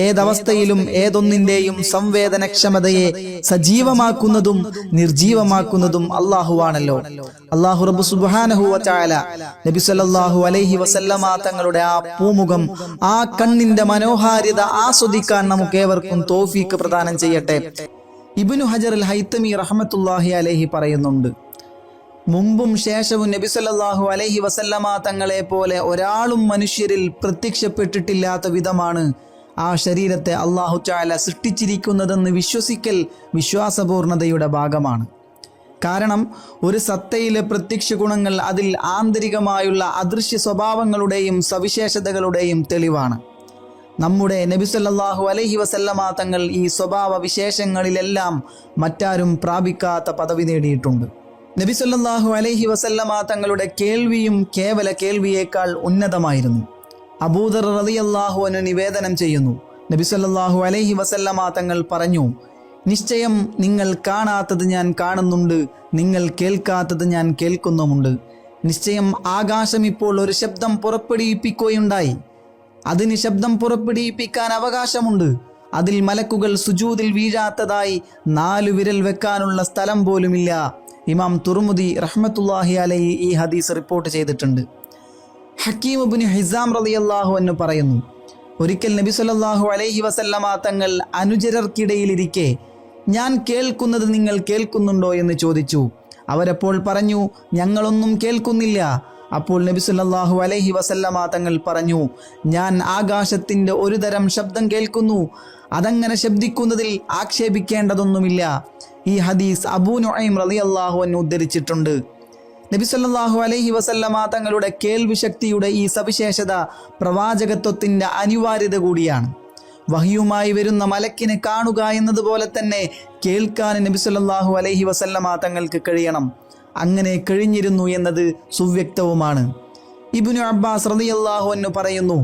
Speaker 1: ഏതവസ്ഥയിലും ഏതൊന്നിന്റെയും സംവേദനക്ഷമതയെ സജീവമാക്കുന്നതും നിർജീവമാക്കുന്നതും അള്ളാഹുവാണല്ലോ. അള്ളാഹു റബ്ബ് സുബ്ഹാനഹു വ തആല നബി സല്ലല്ലാഹു അലൈഹി വസല്ലമ തങ്ങളുടെ ആ പൂമുഖം, ആ കണ്ണിന്റെ മനോഹാരിത ആസ്വദിക്കാൻ നമുക്കേവർക്കും തൗഫീഖ് പ്രദാനം ചെയ്യട്ടെ. ഇബ്നു ഹജർ അൽ ഹൈതമി റഹ്മത്തുള്ളാഹി അലൈഹി പറയുന്നുണ്ട്, മുമ്പും ശേഷവും നബി സല്ലല്ലാഹു അലൈഹി വസല്ലമ തങ്ങളെ പോലെ ഒരാളും മനുഷ്യരിൽ പ്രത്യക്ഷപ്പെട്ടിട്ടില്ലാത്ത വിധമാണ് ആ ശരീരത്തെ അല്ലാഹു തആല സൃഷ്ടിച്ചിരിക്കുന്നതെന്ന് വിശ്വസിക്കൽ വിശ്വാസപൂർണതയുടെ ഭാഗമാണ്. കാരണം ഒരു സത്തയിലെ പ്രത്യക്ഷ ഗുണങ്ങൾ അതിൽ ആന്തരികമായുള്ള അദൃശ്യ സ്വഭാവങ്ങളുടെയും സവിശേഷതകളുടെയും തെളിവാണ്. നമ്മുടെ നബി സല്ലല്ലാഹു അലൈഹി വസല്ലമ തങ്ങൾ ഈ സ്വഭാവ വിശേഷങ്ങളിലെല്ലാം മറ്റാരും പ്രാപിക്കാത്ത പദവി നേടിയിട്ടുണ്ട്. നബി സല്ലല്ലാഹു അലൈഹി വസല്ലമ തങ്ങളുടെ കേൾവിയും കേവല കേൾവിയേക്കാൾ ഉന്നതമായിരുന്നു. അബൂദർ റളിയല്ലാഹു അൻഹു നിവേദനം ചെയ്യുന്നു, നബി സല്ലല്ലാഹു അലൈഹി വസല്ലമ തങ്ങൾ പറഞ്ഞു, നിശ്ചയം നിങ്ങൾ കാണാത്തത് ഞാൻ കാണുന്നുണ്ട്, നിങ്ങൾ കേൾക്കാത്തത് ഞാൻ കേൾക്കുന്നുമുണ്ട്. നിശ്ചയം ആകാശം ഇപ്പോൾ ഒരു ശബ്ദം പുറപ്പെടുവിപ്പിക്കുകയുണ്ടായി. അതിന് ശബ്ദം പുറപ്പെടുവിപ്പിക്കാൻ അവകാശമുണ്ട്. അതിൽ മലക്കുകൾ സുജൂദിൽ വീഴാത്തതായി 4 വിരൽ വെക്കാനുള്ള സ്ഥലം പോലുമില്ല. ഇമാം തുർമുദി റഹ്മത്തുള്ളാഹി അലൈഹി ഈ ഹദീസ് റിപ്പോർട്ട് ചെയ്തിട്ടുണ്ട്. ഹക്കീം ഇബ്നു ഹിസാം റളിയല്ലാഹു അൻഹു പറയുന്നു, ഒരിക്കൽ നബി സല്ലല്ലാഹു അലൈഹി വസല്ലമ തങ്ങൾ അനുചരർക്കിടയിലിരിക്കെ ഞാൻ കേൾക്കുന്നത് നിങ്ങൾ കേൾക്കുന്നുണ്ടോ എന്ന് ചോദിച്ചു. അവരപ്പോൾ പറഞ്ഞു, ഞങ്ങളൊന്നും കേൾക്കുന്നില്ല. അപ്പോൾ നബി സല്ലല്ലാഹു അലൈഹി വസല്ലമ തങ്ങൾ പറഞ്ഞു, ഞാൻ ആകാശത്തിന്റെ ഒരു തരം ശബ്ദം കേൾക്കുന്നു. അതങ്ങനെ ശബ്ദിക്കുന്നതിൽ ആക്ഷേപിക്കേണ്ടതൊന്നുമില്ല. ഈ ഹദീസ് അബൂ നുഐം റളിയല്ലാഹു അൻഹു ഉദ്ധരിച്ചിട്ടുണ്ട്. നബി സല്ലല്ലാഹു അലൈഹി വസല്ലമ തങ്ങളുടെ കേൾവി ശക്തിയുടെ ഈ സവിശേഷത പ്രവാചകത്വത്തിന്റെ അനിവാര്യത കൂടിയാണ്. വഹ്യുമായി വരുന്ന മലക്കിനെ കാണുക എന്നതുപോലെ തന്നെ കേൾക്കാൻ നബി സല്ലല്ലാഹു അലൈഹി വസല്ലമ തങ്ങൾക്ക് കഴിയണം. അങ്ങനെ കഴിഞ്ഞിരുന്നു എന്നത് സുവ്യക്തവുമാണ്. ഇബ്നു അബ്ബാസ് റളിയല്ലാഹു അൻഹു പറയുന്നു,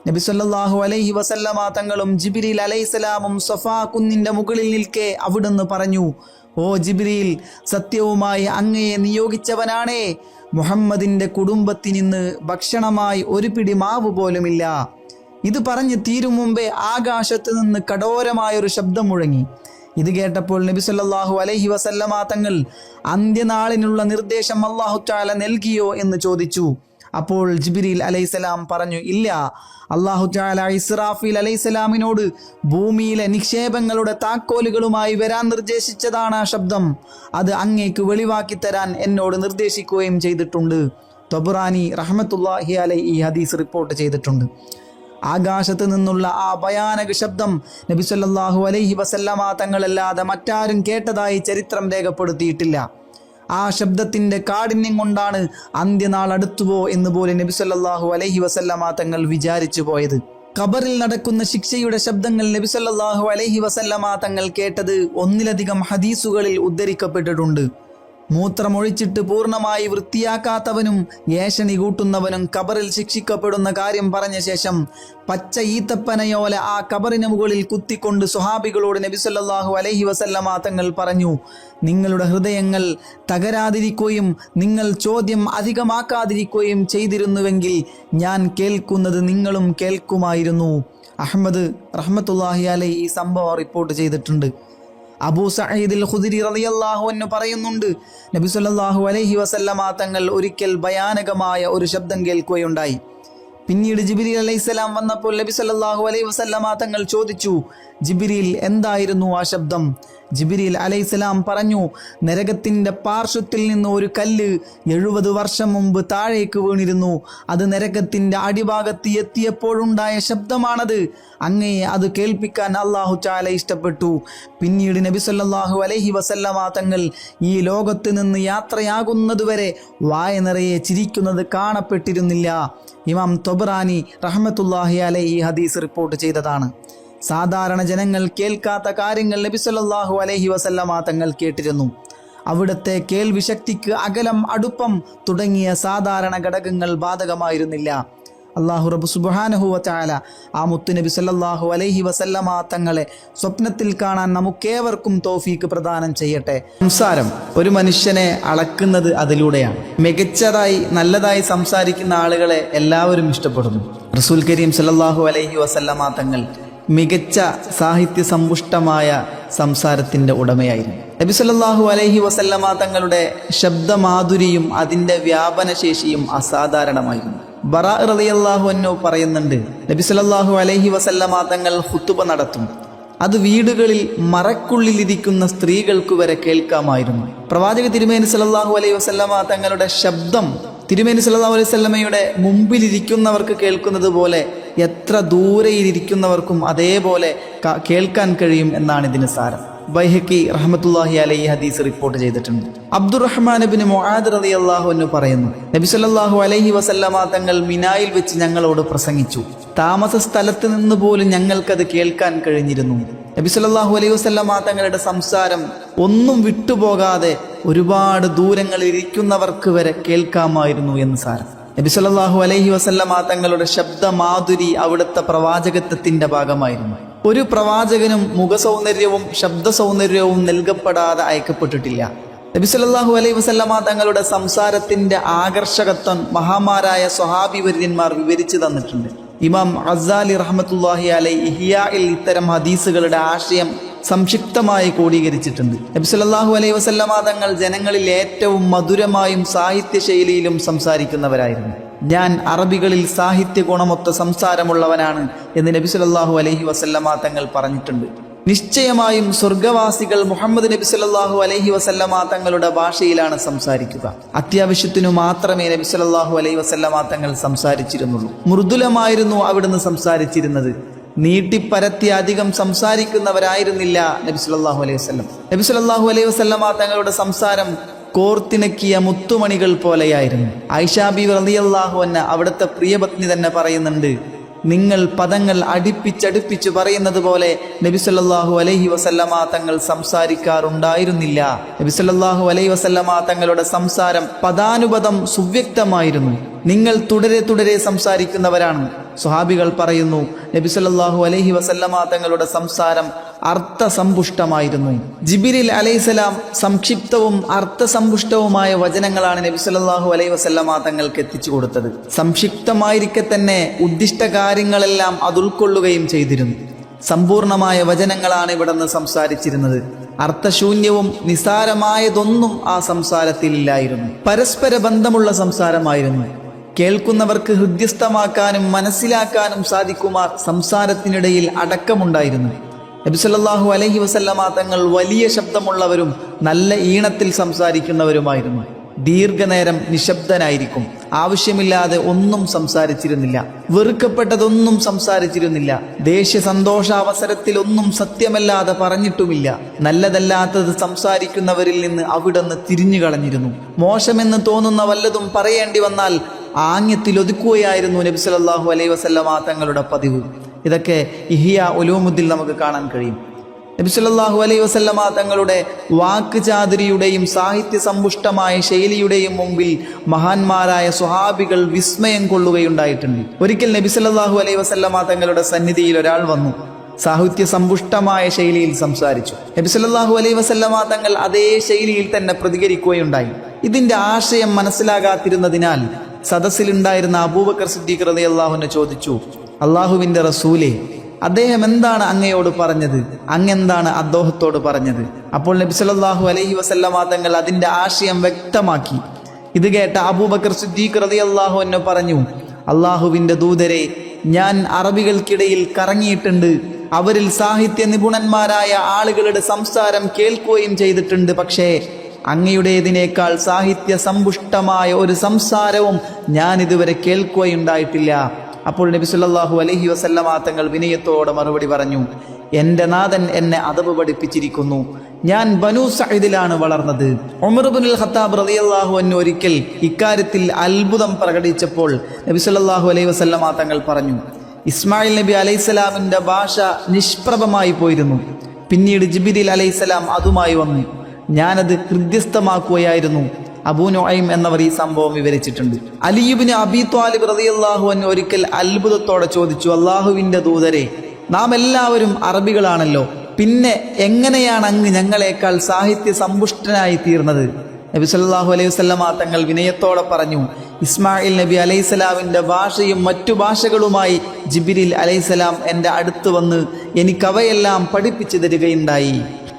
Speaker 1: നബി സല്ലല്ലാഹു അലൈഹി വസല്ലമ തങ്ങളും ജിബ്രീൽ അലൈഹിസ്സലാമും സഫാ കുന്നിന്റെ മുകളിൽ നിൽക്കെ അവിടുന്ന് പറഞ്ഞു, ഓ ജിബ്രീൽ, സത്യവുമായി അങ്ങയെ നിയോഗിച്ചവനാണേ, മുഹമ്മദിന്റെ കുടുംബത്തിനിന്ന് ഭക്ഷണമായി ഒരു പിടി മാവ് പോലുമില്ല. ഇത് പറഞ്ഞ് തീരും മുമ്പേ ആകാശത്ത് നിന്ന് കഠോരമായൊരു ശബ്ദം മുഴങ്ങി. ഇത് കേട്ടപ്പോൾ നബി സല്ലല്ലാഹു അലൈഹി വസല്ലമ തങ്ങൾ അന്ത്യനാളിനുള്ള നിർദ്ദേശം അല്ലാഹു തആല നൽകിയോ എന്ന് ചോദിച്ചു. അപ്പോൾ ജിബ്രീൽ അലൈഹിസ്സലാം പറഞ്ഞു, ഇല്ല. അല്ലാഹു തആല ഇസ്രാഫീൽ അലൈഹിസ്സലാമിനോട് ഭൂമിയിലെ നിക്ഷേപങ്ങളുടെ താക്കോലുകളുമായി വരാൻ നിർദ്ദേശിച്ചതാണ് ആ ശബ്ദം. അത് അങ്ങേക്ക് വെളിവാക്കി തരാൻ എന്നോട് നിർദ്ദേശിക്കുകയും ചെയ്തിട്ടുണ്ട്. തൊബറാനി റഹ്മത്തുള്ളാഹി അലൈഹി ഈ ഹദീസ് റിപ്പോർട്ട് ചെയ്തിട്ടുണ്ട്. ആകാശത്ത് നിന്നുള്ള ആ ഭയാനക ശബ്ദം നബി സല്ലല്ലാഹു അലൈഹി വസല്ലമ തങ്ങളല്ലാതെ മറ്റാരും കേട്ടതായി ചരിത്രം രേഖപ്പെടുത്തിയിട്ടില്ല. ആ ശബ്ദത്തിന്റെ കാഠിന്യം കൊണ്ടാണ് അന്ത്യനാൾ അടുത്തുവോ എന്ന് പോലെ നബി സല്ലല്ലാഹു അലൈഹി വസല്ലമ തങ്ങൾ വിചാരിച്ചു പോയത്. ഖബറിൽ നടക്കുന്ന ശിക്ഷയുടെ ശബ്ദങ്ങൾ നബി സല്ലല്ലാഹു അലൈഹി വസല്ലമ തങ്ങൾ കേട്ടത് ഒന്നിലധികം ഹദീസുകളിൽ ഉദ്ധരിക്കപ്പെട്ടിട്ടുണ്ട്. മൂത്രമൊഴിച്ചിട്ട് പൂർണ്ണമായി വൃത്തിയാക്കാത്തവനും ഏഷണി കൂട്ടുന്നവനും ഖബറിൽ ശിക്ഷിക്കപ്പെടുന്ന കാര്യം പറഞ്ഞ ശേഷം പച്ച ഈത്തപ്പനയോല ആ ഖബറിന് മുകളിൽ കുത്തിക്കൊണ്ട് സ്വഹാബികളോട് നബി സല്ലല്ലാഹു അലൈഹി വസല്ലമ തങ്ങൾ പറഞ്ഞു, നിങ്ങളുടെ ഹൃദയങ്ങൾ തകരാതിരിക്കുകയും നിങ്ങൾ ചോദ്യം അധികമാക്കാതിരിക്കുകയും ചെയ്തിരുന്നുവെങ്കിൽ ഞാൻ കേൾക്കുന്നത് നിങ്ങളും കേൾക്കുമായിരുന്നു. അഹ്മദ് റഹ്മത്തുള്ളാഹി അലൈഹി ഈ സംഭവം റിപ്പോർട്ട് ചെയ്തിട്ടുണ്ട്. അബൂ സഈദുൽ ഖുദരി റളിയല്ലാഹു അൻഹു പറയുന്നുണ്ട്, നബി സല്ലല്ലാഹു അലൈഹി വസല്ലമ തങ്ങൾ ഒരിക്കൽ ഭയാനകമായ ഒരു ശബ്ദം കേൾക്കുകയുണ്ടായി. പിന്നീട് ജിബ്രീൽ അലൈഹിസ്സലാം വന്നപ്പോൾ നബി സല്ലല്ലാഹു അലൈഹി വസല്ലമ തങ്ങൾ ചോദിച്ചു, ജിബ്രീൽ എന്തായിരുന്നു ആ ശബ്ദം? ജിബ്രീൽ അലൈഹിസ്സലാം പറഞ്ഞു, നരകത്തിന്റെ പാർശ്വത്തിൽ നിന്ന് ഒരു കല്ല് 70 വർഷം മുമ്പ് താഴേക്ക് വീണിരുന്നു. അത് നരകത്തിന്റെ അടിഭാഗത്ത് എത്തിയപ്പോഴുണ്ടായ ശബ്ദമാണത്. അങ്ങയെ അത് കേൾപ്പിക്കാൻ അല്ലാഹു തആല ഇഷ്ടപ്പെട്ടു. പിന്നീട് നബി സല്ലല്ലാഹു അലൈഹി വസല്ലമ തങ്ങൾ ഈ ലോകത്ത് നിന്ന് യാത്രയാകുന്നതുവരെ വായ നിറയെ ചിരിക്കുന്നത് കാണപ്പെട്ടിരുന്നില്ല. ഇമാം തൊബറാനി റഹ്മത്തുള്ളാഹി അലൈഹി ഈ ഹദീസ് റിപ്പോർട്ട് ചെയ്തതാണ്. സാധാരണ ജനങ്ങൾ കേൾക്കാത്ത കാര്യങ്ങൾ നബി സല്ലല്ലാഹു അലൈഹി വസല്ലമ തങ്ങൾ കേട്ടിരുന്നു. അവിടുത്തെ കേൾവി ശക്തിക്ക് അകലം, അടുപ്പം തുടങ്ങിയ സാധാരണ ഘടകങ്ങൾ ബാധകമായിരുന്നില്ല. അല്ലാഹു റബ്ബ് സുബ്ഹാനഹു വ തആല ആ മുത്തു നബി സല്ലല്ലാഹു അലൈഹി വസല്ലമ തങ്ങളെ സ്വപ്നത്തിൽ കാണാൻ നമുക്കേവർക്കും തൗഫീക്ക് പ്രദാനം ചെയ്യട്ടെ. സംസാരം ഒരു മനുഷ്യനെ അളക്കുന്നത് അതിലൂടെയാണ്. മികച്ചതായി നല്ലതായി സംസാരിക്കുന്ന ആളുകളെ എല്ലാവരും ഇഷ്ടപ്പെടുന്നു. റസൂൽ കരീം സല്ലല്ലാഹു അലൈഹി വസല്ലമ തങ്ങൾ മികച്ച സാഹിത്യ സമ്പുഷ്ടമായ സംസാരത്തിൻ്റെ ഉടമയായിരുന്നു. നബി സല്ലല്ലാഹു അലൈഹി വസല്ലമ തങ്ങളുടെ ശബ്ദമാധുരിയും അതിൻ്റെ വ്യാപനശേഷിയും അസാധാരണമായിരുന്നു. ബറാ റളിയല്ലാഹു അൻഹു പറയുന്നുണ്ട്, നബി സല്ലല്ലാഹു അലൈഹി വസല്ലമ തങ്ങൾ ഖുതുബ നടത്തും. അത് വീടുകളിൽ മറക്കുള്ളിലിരിക്കുന്ന സ്ത്രീകൾക്ക് വരെ കേൾക്കാമായിരുന്നു. പ്രവാചക തിരുമേനി സല്ലല്ലാഹു അലൈഹി വസല്ലമ തങ്ങളുടെ ശബ്ദം തിരുമേനി സല്ലല്ലാഹു അലൈഹി വസല്ലമയുടെ മുമ്പിലിരിക്കുന്നവർക്ക് കേൾക്കുന്നത് പോലെ എത്ര ദൂരെയിരിക്കുന്നവർക്കും അതേപോലെ കേൾക്കാൻ കഴിയും എന്നാണ് ഇതിന് സാരം. ബൈഹഖി റഹ്മത്തുള്ളാഹി അലൈഹി ഹദീസ് റിപ്പോർട്ട് ചെയ്തിട്ടുണ്ട്. അബ്ദുറഹ്മാൻ ഇബ്നു മുആദ് റളിയല്ലാഹു അൻഹു പറയുന്നു, നബി സല്ലല്ലാഹു അലൈഹി വസല്ലമ തങ്ങൾ മിനായിൽ വെച്ച് ഞങ്ങളോട് പ്രസംഗിച്ചു. താമസ സ്ഥലത്ത് നിന്ന് പോലും ഞങ്ങൾക്കത് കേൾക്കാൻ കഴിഞ്ഞിരുന്നു. നബി സല്ലല്ലാഹു അലൈഹി വസല്ലമ തങ്ങളുടെ സംസാരം ഒന്നും വിട്ടുപോകാതെ ഒരുപാട് ദൂരങ്ങളിൽ ഇരിക്കുന്നവർക്ക് വരെ കേൾക്കാമായിരുന്നു എന്ന് സാരം. നബി സല്ലല്ലാഹു അലൈഹി വസല്ലമ തങ്ങളുടെ ശബ്ദമാധുരി അവിടുത്തെ പ്രവാചകത്വത്തിന്റെ ഭാഗമായിരുന്നു. ഒരു പ്രവാചകനും മുഖസൗന്ദര്യവും ശബ്ദ സൗന്ദര്യവും നൽകപ്പെടാതെ അയക്കപ്പെട്ടിട്ടില്ല. നബി സല്ലല്ലാഹു അലൈഹി വസല്ലമ തങ്ങളുടെ സംസാരത്തിന്റെ ആകർഷകത്വം മഹാന്മാരായ സ്വഹാബി വര്യന്മാർ വിവരിച്ചു തന്നിട്ടുണ്ട്. ഇമാം ഗസാലി റഹ്മത്തുള്ളാഹി അലൈഹി ഇഹ്യാഇൽ ഇത്തരം ഹദീസുകളുടെ ആശയം സംക്ഷിപ്തമായി ക്രോഡീകരിച്ചിട്ടുണ്ട്. നബി സല്ലല്ലാഹു അലൈഹി വസല്ലമ തങ്ങൾ ജനങ്ങളിൽ ഏറ്റവും മധുരമായും സാഹിത്യ ശൈലിയിലും സംസാരിക്കുന്നവരായിരുന്നു. ഞാൻ അറബികളിൽ സാഹിത്യ ഗുണമൊത്ത സംസാരമുള്ളവനാണ് എന്ന് നബി സല്ലല്ലാഹു അലൈഹി വസല്ലമ തങ്ങൾ പറഞ്ഞിട്ടുണ്ട്. നിശ്ചയമായും സ്വർഗവാസികൾ മുഹമ്മദ് നബി സല്ലല്ലാഹു അലൈഹി വസല്ലമ തങ്ങളുടെ ഭാഷയിലാണ് സംസാരിക്കുക. അത്യാവശ്യത്തിനു മാത്രമേ നബി സല്ലല്ലാഹു അലൈഹി വസല്ലമ തങ്ങൾ സംസാരിച്ചിരുന്നുള്ളൂ. മൃദുലമായിരുന്നു അവിടുന്ന് സംസാരിച്ചിരുന്നത്. നീട്ടിപ്പരത്തി അധികം സംസാരിക്കുന്നവരായിരുന്നില്ല നബി സല്ലല്ലാഹു അലൈഹി വസല്ലം. നബി സല്ലല്ലാഹു അലൈഹി വസല്ലമ തങ്ങളുടെ സംസാരം കോർത്തിണക്കിയ മുത്തുമണികൾ പോലെയായിരുന്നു. ആയിഷാ ബീവി റളിയല്ലാഹു അൻഹ അവിടുത്തെ പ്രിയപത്നി തന്നെ പറയുന്നുണ്ട്, നിങ്ങൾ പദങ്ങൾ അടുപ്പിച്ചടുപ്പിച്ച് പറയുന്നത് പോലെ നബി സല്ലല്ലാഹു അലൈഹി വസല്ലമ തങ്ങൾ സംസാരിക്കാറുണ്ടായിരുന്നില്ല. നബി സല്ലല്ലാഹു അലൈഹി വസല്ലമ തങ്ങളുടെ സംസാരം പദാനുപദം സുവ്യക്തമായിരുന്നു. നിങ്ങൾ തുടരെ തുടരെ സംസാരിക്കുന്നവരാണ്. സ്വഹാബികൾ പറയുന്നു, നബി സല്ലല്ലാഹു അലൈഹി വസല്ലമ തങ്ങളുടെ സംസാരം അർത്ഥസമ്പുഷ്ടമായിരുന്നു. ജിബ്രീൽ അലൈഹിസ്സലാം സംക്ഷിപ്തവും അർത്ഥസമ്പുഷ്ടവുമായ വചനങ്ങളാണ് നബി സല്ലല്ലാഹു അലൈഹി വസല്ലമ തങ്ങൾക്ക് എത്തിച്ചു കൊടുത്തത്. സംക്ഷിപ്തമായിരിക്കെ തന്നെ ഉദ്ദിഷ്ട കാര്യങ്ങളെല്ലാം അത് ഉൾക്കൊള്ളുകയും ചെയ്തിരുന്നു. സമ്പൂർണമായ വചനങ്ങളാണ് ഇവിടുന്ന് സംസാരിച്ചിരുന്നത്. അർത്ഥശൂന്യവും നിസാരമായതൊന്നും ആ സംസാരത്തിലില്ലായിരുന്നു. പരസ്പര ബന്ധമുള്ള സംസാരമായിരുന്നു. കേൾക്കുന്നവർക്ക് ഹൃദ്യസ്ഥമാക്കാനും മനസ്സിലാക്കാനും സാധിക്കുമാർ സംസാരത്തിനിടയിൽ അടക്കമുണ്ടായിരുന്നു. നബി സല്ലല്ലാഹു അലൈഹി വസല്ലമ തങ്ങൾ വലിയ ശബ്ദമുള്ളവരും നല്ല ഈണത്തിൽ സംസാരിക്കുന്നവരുമായിരുന്നു. ദീർഘനേരം നിശബ്ദനായിരിക്കും. ആവശ്യമില്ലാതെ ഒന്നും സംസാരിച്ചിരുന്നില്ല. വെറുക്കപ്പെട്ടതൊന്നും സംസാരിച്ചിരുന്നില്ല. ദേഷ്യ സന്തോഷാവസരത്തിൽ ഒന്നും സത്യമല്ലാതെ പറഞ്ഞിട്ടുമില്ല. നല്ലതല്ലാത്തത് സംസാരിക്കുന്നവരിൽ നിന്ന് അവിടുന്ന് തിരിഞ്ഞു കളഞ്ഞിരുന്നു. മോശമെന്ന് തോന്നുന്ന വല്ലതും പറയേണ്ടി വന്നാൽ ആംഗ്യത്തിൽ ഒതുക്കുകയായിരുന്നു നബി സല്ലല്ലാഹു അലൈഹി വസല്ലമ തങ്ങളുടെ പതിവ്. ഇതൊക്കെ ഇഹ്യാ ഉലൂമുദ്ദീൻ നമുക്ക് കാണാൻ കഴിയും. നബി സല്ലല്ലാഹു അലൈഹി വസല്ലമ തങ്ങളുടെ വാക്ക് ചാതുരിയുടെയും സാഹിത്യ സമ്പുഷ്ടമായ ശൈലിയുടെയും മുമ്പിൽ മഹാന്മാരായ സ്വഹാബികൾ വിസ്മയം കൊള്ളുകയുണ്ടായിട്ടുണ്ട്. ഒരിക്കൽ നബി സല്ലല്ലാഹു അലൈഹി വസല്ലമ തങ്ങളുടെ സന്നിധിയിൽ ഒരാൾ വന്നു സാഹിത്യ സമ്പുഷ്ടമായ ശൈലിയിൽ സംസാരിച്ചു. നബി സല്ലല്ലാഹു അലൈഹി വസല്ലമ തങ്ങൾ അതേ ശൈലിയിൽ തന്നെ പ്രതികരിക്കുകയുണ്ടായി. ഇതിന്റെ ആശയം മനസ്സിലാകാതിരുന്നതിനാൽ സദസ്സിലുണ്ടായിരുന്ന അബൂബക്കർ സിദ്ദീഖ് റളിയല്ലാഹു അൻഹു ചോദിച്ചു, അള്ളാഹുവിൻ്റെ റസൂലേ, അദ്ദേഹം എന്താണ് അങ്ങയോട് പറഞ്ഞത്, അങ്ങെന്താണ് അദ്ദേഹത്തോട് പറഞ്ഞത്? അപ്പോൾ നബി സല്ലല്ലാഹു അലൈഹി വസല്ലമ തങ്ങൾ അതിന്റെ ആശയം വ്യക്തമാക്കി. ഇത് കേട്ട അബൂബക്കർ സിദ്ദീഖ് റളിയല്ലാഹു അൻഹു പറഞ്ഞു, അള്ളാഹുവിന്റെ ദൂതരെ, ഞാൻ അറബികൾക്കിടയിൽ കറങ്ങിയിട്ടുണ്ട്, അവരിൽ സാഹിത്യ നിപുണന്മാരായ ആളുകളുടെ സംസാരം കേൾക്കുകയും ചെയ്തിട്ടുണ്ട്. പക്ഷേ അങ്ങയുടേതിനേക്കാൾ സാഹിത്യ സമ്പുഷ്ടമായ ഒരു സംസാരവും ഞാൻ ഇതുവരെ കേൾക്കുകയുണ്ടായിട്ടില്ല. അപ്പോൾ നബി സല്ലല്ലാഹു അലൈഹി വസല്ലമ തങ്ങൾ വിനയത്തോടെ മറുപടി പറഞ്ഞു, എൻ്റെ നാഥൻ എന്നെ അദബ് പഠിപ്പിച്ചിരിക്കുന്നു. ഞാൻ ബനൂ സഈദിലാണ് വളർന്നത്. ഉമർ ഇബ്നുൽ ഖത്താബ് റളിയല്ലാഹു അൻഹു ഒരിക്കൽ ഇക്കാര്യത്തിൽ അത്ഭുതം പ്രകടിപ്പിച്ചപ്പോൾ നബി സല്ലല്ലാഹു അലൈഹി വസല്ലമ തങ്ങൾ പറഞ്ഞു, ഇസ്മായിൽ നബി അലൈഹിസ്സലാമിന്റെ ഭാഷ നിഷ്പ്രഭമായി പോയിരുന്നു. പിന്നീട് ജിബ്രീൽ അലൈഹിസ്സലാം അതുമായി വന്നു. ഞാനത് ഹൃദ്യസ്ഥമാക്കുകയായിരുന്നു. അബൂ നുഐം എന്നവർ ഈ സംഭവം വിവരിച്ചിട്ടുണ്ട്. അലി ഇബ്നു അബീ ത്വാലിബ് റളിയല്ലാഹു അൻഹു ഒരിക്കൽ അത്ഭുതത്തോടെ ചോദിച്ചു, അള്ളാഹുവിന്റെ ദൂതരെ, നാം എല്ലാവരും അറബികളാണല്ലോ, പിന്നെ എങ്ങനെയാണ് അങ്ങ് ഞങ്ങളെക്കാൾ സാഹിത്യ സമ്പുഷ്ടനായി തീർന്നത്? നബി സല്ലല്ലാഹു അലൈഹി വസല്ലമ തങ്ങൾ വിനയത്തോടെ പറഞ്ഞു, ഇസ്മായിൽ നബി അലൈഹിസ്സലാമിന്റെ ഭാഷയും മറ്റു ഭാഷകളുമായി ജിബ്രീൽ അലൈഹിസ്സലാം എൻ്റെ അടുത്ത് വന്ന് എനിക്കവയെല്ലാം പഠിപ്പിച്ചു തരികയുണ്ടായി.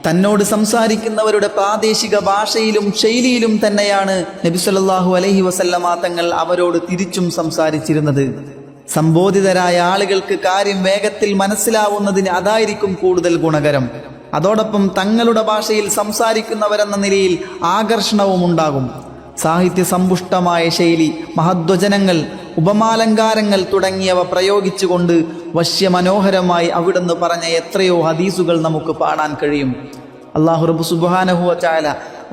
Speaker 1: തന്നോട് സംസാരിക്കുന്നവരുടെ പ്രാദേശിക ഭാഷയിലും ശൈലിയിലും തന്നെയാണ് നബി സല്ലല്ലാഹു അലൈഹി വസല്ലമ തങ്ങൾ അവരോട് തിരിച്ചും സംസാരിച്ചിരുന്നത്. സംബോധിതരായ ആളുകൾക്ക് കാര്യം വേഗത്തിൽ മനസ്സിലാവുന്നതിന് അതായിരിക്കും കൂടുതൽ ഗുണകരം. അതോടൊപ്പം തങ്ങളുടെ ഭാഷയിൽ സംസാരിക്കുന്നവരെന്ന നിലയിൽ ആകർഷണവും ഉണ്ടാകും. സാഹിത്യ സമ്പുഷ്ടമായ ശൈലി, മഹദ്വചനങ്ങൾ, ഉപമാലങ്കാരങ്ങൾ തുടങ്ങിയവ പ്രയോഗിച്ചുകൊണ്ട് വശ്യമനോഹരമായി അവിടുന്ന് പറഞ്ഞ എത്രയോ ഹദീസുകൾ നമുക്ക് പാടാൻ കഴിയും. അല്ലാഹു റബ്ബ് സുബ്ഹാനഹു വ തആല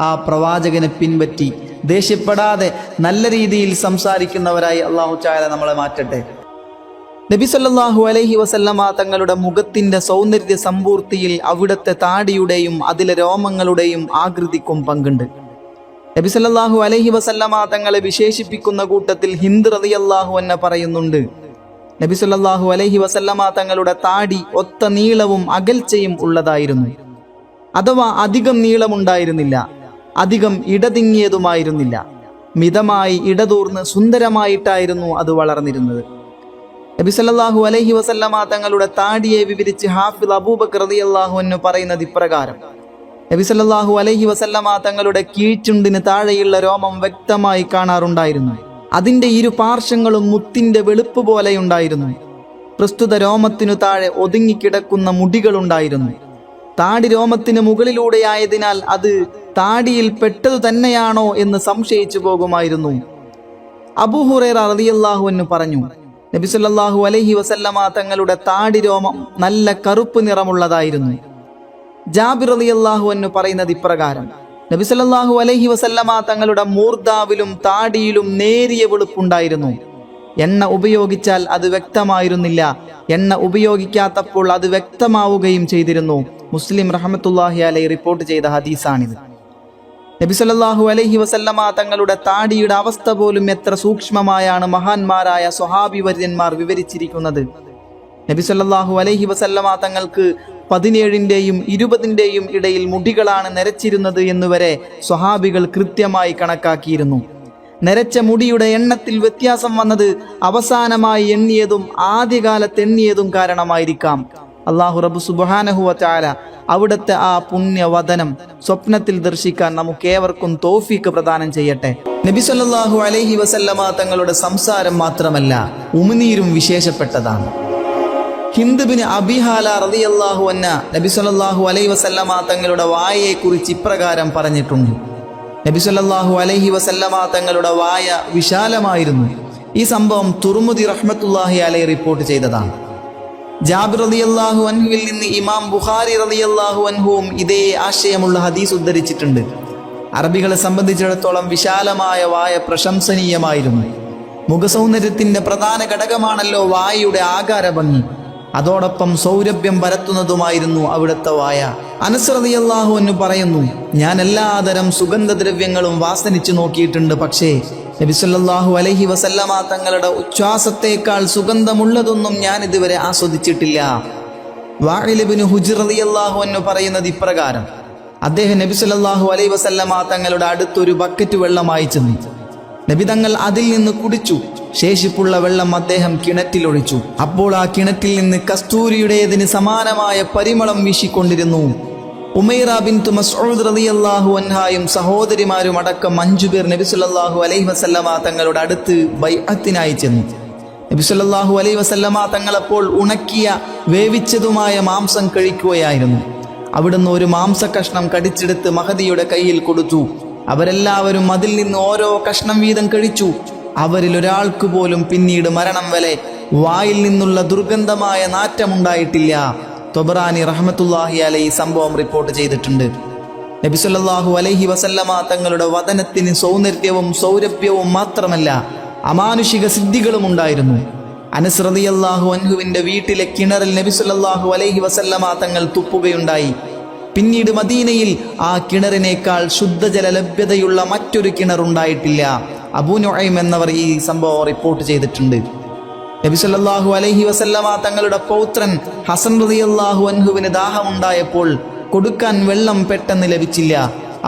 Speaker 1: ആ പ്രവാചകനെ പിൻപറ്റി ദേഷ്യപ്പെടാതെ നല്ല രീതിയിൽ സംസാരിക്കുന്നവരായി അല്ലാഹു തആല നമ്മളെ മാറ്റട്ടെ. നബി സല്ലല്ലാഹു അലൈഹി വസല്ലമ തങ്ങളുടെ മുഖത്തിന്റെ സൗന്ദര്യ സമ്പൂർത്തിയിൽ അവിടുത്തെ താടിയുടെയും അതിലെ രോമങ്ങളുടെയും ആകൃതിക്കും പങ്കുണ്ട്. നബി സല്ലല്ലാഹു അലൈഹി വസല്ലമ തങ്ങളെ വിശേഷിപ്പിക്കുന്ന കൂട്ടത്തിൽ ഹിന്ദ് റളിയല്ലാഹു അൻഹ പറയുന്നുണ്ട്, നബി സല്ലല്ലാഹു അലൈഹി വസല്ലമ തങ്ങളുടെ താടി ഒത്ത നീളവും അകൽച്ചയും ഉള്ളതായിരുന്നു. അഥവാ അധികം നീളമുണ്ടായിരുന്നില്ല, അധികം ഇടതിങ്ങിയതുമായിരുന്നില്ല. മിതമായി ഇടതൂർന്ന് സുന്ദരമായിട്ടായിരുന്നു അത് വളർന്നിരുന്നത്. നബി സല്ലല്ലാഹു അലൈഹി വസല്ലമ തങ്ങളുടെ താടിയെ വിവരിച്ച് ഹാഫിദ് അബൂബക്കർ റളിയല്ലാഹു അൻഹു പറയുന്നത് ഇപ്രകാരം: നബി സല്ലല്ലാഹു അലൈഹി വസല്ലമ തങ്ങളുടെ കീഴ്ചുണ്ടിന് താഴെയുള്ള രോമം വ്യക്തമായി കാണാറുണ്ടായിരുന്നു. അതിന്റെ ഇരു പാർശ്വങ്ങളും മുത്തിന്റെ വെളുപ്പ് പോലെയുണ്ടായിരുന്നു. പ്രസ്തുത രോമത്തിനു താഴെ ഒതുങ്ങിക്കിടക്കുന്ന മുടികളുണ്ടായിരുന്നു. താടി രോമത്തിന് മുകളിലൂടെയായതിനാൽ അത് താടിയിൽ പെട്ടതു തന്നെയാണോ എന്ന് സംശയിച്ചു പോകുമായിരുന്നു. അബൂ ഹുറൈറ റളിയല്ലാഹു അൻഹു പറഞ്ഞു, നബി സല്ലല്ലാഹു അലൈഹി വസല്ലമ തങ്ങളുടെ താടി രോമം നല്ല കറുപ്പ് നിറമുള്ളതായിരുന്നു. ജാബിർ റളിയല്ലാഹു അൻഹു പറയുന്നത് ഇപ്രകാരം: നബി സല്ലല്ലാഹു അലൈഹി വസല്ലമ തങ്ങളുടെ മൂർദാവിലും താടിയിലും നേരിയ വെളുപ്പുണ്ടായിരുന്നു. എണ്ണ ഉപയോഗിച്ചാൽ അത് വ്യക്തമായിരുന്നില്ല, എണ്ണ ഉപയോഗിക്കാത്തപ്പോൾ അത് വ്യക്തമാവുകയും ചെയ്തിരുന്നു. മുസ്ലിം റഹ്മത്തുള്ളാഹി അലൈഹി റിപ്പോർട്ട് ചെയ്ത ഹദീസാണിത്. നബി സല്ലല്ലാഹു അലൈഹി വസല്ലമ തങ്ങളുടെ താടിയുടെ അവസ്ഥ പോലും എത്ര സൂക്ഷ്മമായാണ് മഹാന്മാരായ സ്വഹാബി വര്യന്മാർ വിവരിച്ചിരിക്കുന്നത്. നബി സല്ലല്ലാഹു അലൈഹി വസല്ലമ തങ്ങൾക്ക് 17-ന്റെയും 20-ന്റെയും ഇടയിൽ മുടികളാണ് നരച്ചിരുന്നത് എന്നുവരെ സ്വഹാബികൾ കൃത്യമായി കണക്കാക്കിയിരുന്നു. നരച്ച മുടിയുടെ എണ്ണത്തിൽ വ്യത്യാസം വന്നത് അവസാനമായി എണ്ണിയതും ആദ്യകാലത്ത് എണ്ണിയതും കാരണമായിരിക്കാം. അല്ലാഹു റബ്ബ് സുബ്ഹാനഹു വ തആല അവിടുത്തെ ആ പുണ്യവദനം സ്വപ്നത്തിൽ ദർശിക്കാൻ നമുക്കേവർക്കും തൗഫീഖ് പ്രദാനം ചെയ്യട്ടെ. നബി സല്ലല്ലാഹു അലൈഹി വസല്ലമ തങ്ങളുടെ സംസാരം മാത്രമല്ല, ഉമിനീരും വിശേഷപ്പെട്ടതാണ്. ഹിന്ദ് ബിൻ അബീ ഹാല റളിയല്ലാഹു അൻഹ നബി സല്ലല്ലാഹു അലൈഹി വസല്ലമ തങ്ങളുടെ വായയെക്കുറിച്ച് ഇപ്രകാരം പറഞ്ഞിട്ടുണ്ട്: നബി സല്ലല്ലാഹു അലൈഹി വസല്ലമ തങ്ങളുടെ വായ വിശാലമായിരുന്നു. ഈ സംഭവം തുർമുദി റഹ്മത്തുള്ളാഹി അലൈഹി റിപ്പോർട്ട് ചെയ്തതാണ്. ജാബിർ റളിയല്ലാഹു അൻഹുവിൽ നിന്ന് ഇമാം ബുഖാരി റളിയല്ലാഹു അൻഹുവും ഇതേ ആശയമുള്ള ഹദീസ് ഉദ്ധരിച്ചിട്ടുണ്ട്. അറബികളെ സംബന്ധിച്ചിടത്തോളം വിശാലമായ വായ പ്രശംസനീയമായിരുന്നു. മുഖസൗന്ദര്യത്തിന്റെ പ്രധാന ഘടകമാണല്ലോ വായയുടെ ആകാര ഭംഗി. അതോടൊപ്പം സൗരഭ്യം പരത്തുന്നതുമായിരുന്നു അവിടുത്തെ വായ. അനസ് റളിയല്ലാഹു അൻഹു പറയുന്നു, ഞാൻ എല്ലാതരം സുഗന്ധദ്രവ്യങ്ങളും വാസനിച്ചു നോക്കിയിട്ടുണ്ട്, പക്ഷേ നബി സല്ലല്ലാഹു അലൈഹി വസല്ലമ തങ്ങളുടെ ഉച്ഛ്വാസത്തേക്കാൾ സുഗന്ധമുള്ളതൊന്നും ഞാൻ ഇതുവരെ ആസ്വദിച്ചിട്ടില്ല. വാഇൽ ഇബ്നു ഹുജ്ർ റളിയല്ലാഹു അൻഹു പറയുന്നത് ഇപ്രകാരം: അദ്ദേഹം നബി സല്ലല്ലാഹു അലൈഹി വസല്ലമ തങ്ങളുടെ അടുത്തൊരു ബക്കറ്റ് വെള്ളമായി ചെന്നു. നബി തങ്ങൾ അതിൽ നിന്ന് കുടിച്ചു. ശേഷിപ്പുള്ള വെള്ളം അദ്ദേഹം കിണറ്റിലൊഴിച്ചു. അപ്പോൾ ആ കിണറ്റിൽ നിന്ന് കസ്തൂരിയുടേതിന് സമാനമായ പരിമളം വീശിക്കൊണ്ടിരുന്നു. ഉമൈറ ബിൻതു മസ്ഊദ് റളിയല്ലാഹു അൻഹായും സഹോദരിമാരും അടക്കം 5 പേർ നബി സല്ലല്ലാഹു അലൈഹി വസല്ലമ തങ്ങളുടെ അടുത്ത് ബൈഅത്തിനായി ചെന്നു. നബി സല്ലല്ലാഹു അലൈഹി വസല്ലമ തങ്ങളപ്പോൾ ഉണക്കിയ വേവിച്ചതുമായ മാംസം കഴിക്കുകയായിരുന്നു. അവിടുന്ന് ഒരു മാംസകഷ്ണം കടിച്ചെടുത്ത് മഹദിയുടെ കയ്യിൽ കൊടുത്തു. അവരെല്ലാവരും അതിൽ നിന്ന് ഓരോ കഷ്ണം വീതം കഴിച്ചു. അവരിൽ ഒരാൾക്ക് പോലും പിന്നീട് മരണം വരെ വായിൽ നിന്നുള്ള ദുർഗന്ധമായ നാറ്റമുണ്ടായിട്ടില്ല. തൊബറാനി റഹ്മത്തുള്ളാഹി അലൈഹി സംഭവം റിപ്പോർട്ട് ചെയ്തിട്ടുണ്ട്. നബി സല്ലല്ലാഹു അലൈഹി വസല്ലമ തങ്ങളുടെ വദനത്തിന് സൗന്ദര്യവും സൗരഭ്യവും മാത്രമല്ല, അമാനുഷിക സിദ്ധികളും ഉണ്ടായിരുന്നു. അനസ് റളിയല്ലാഹു അൻഹുവിന്റെ വീട്ടിലെ കിണറിൽ നബി സല്ലല്ലാഹു അലൈഹി വസല്ലമ തങ്ങൾ തുപ്പുകയുണ്ടായി. പിന്നീട് മദീനയിൽ ആ കിണറിനേക്കാൾ ശുദ്ധജല ലഭ്യതയുള്ള മറ്റൊരു കിണറുണ്ടായിട്ടില്ല. അബൂ നുഐം എന്നവർ ഈ സംഭവം റിപ്പോർട്ട് ചെയ്തിട്ടുണ്ട്. നബി സല്ലല്ലാഹു അലൈഹി വസല്ലമ തങ്ങളുടെ പൗത്രൻ ഹസൻ റളിയല്ലാഹു അൻഹുവിന് ദാഹമുണ്ടായപ്പോൾ കൊടുക്കാൻ വെള്ളം പെട്ടെന്ന് ലഭിച്ചില്ല.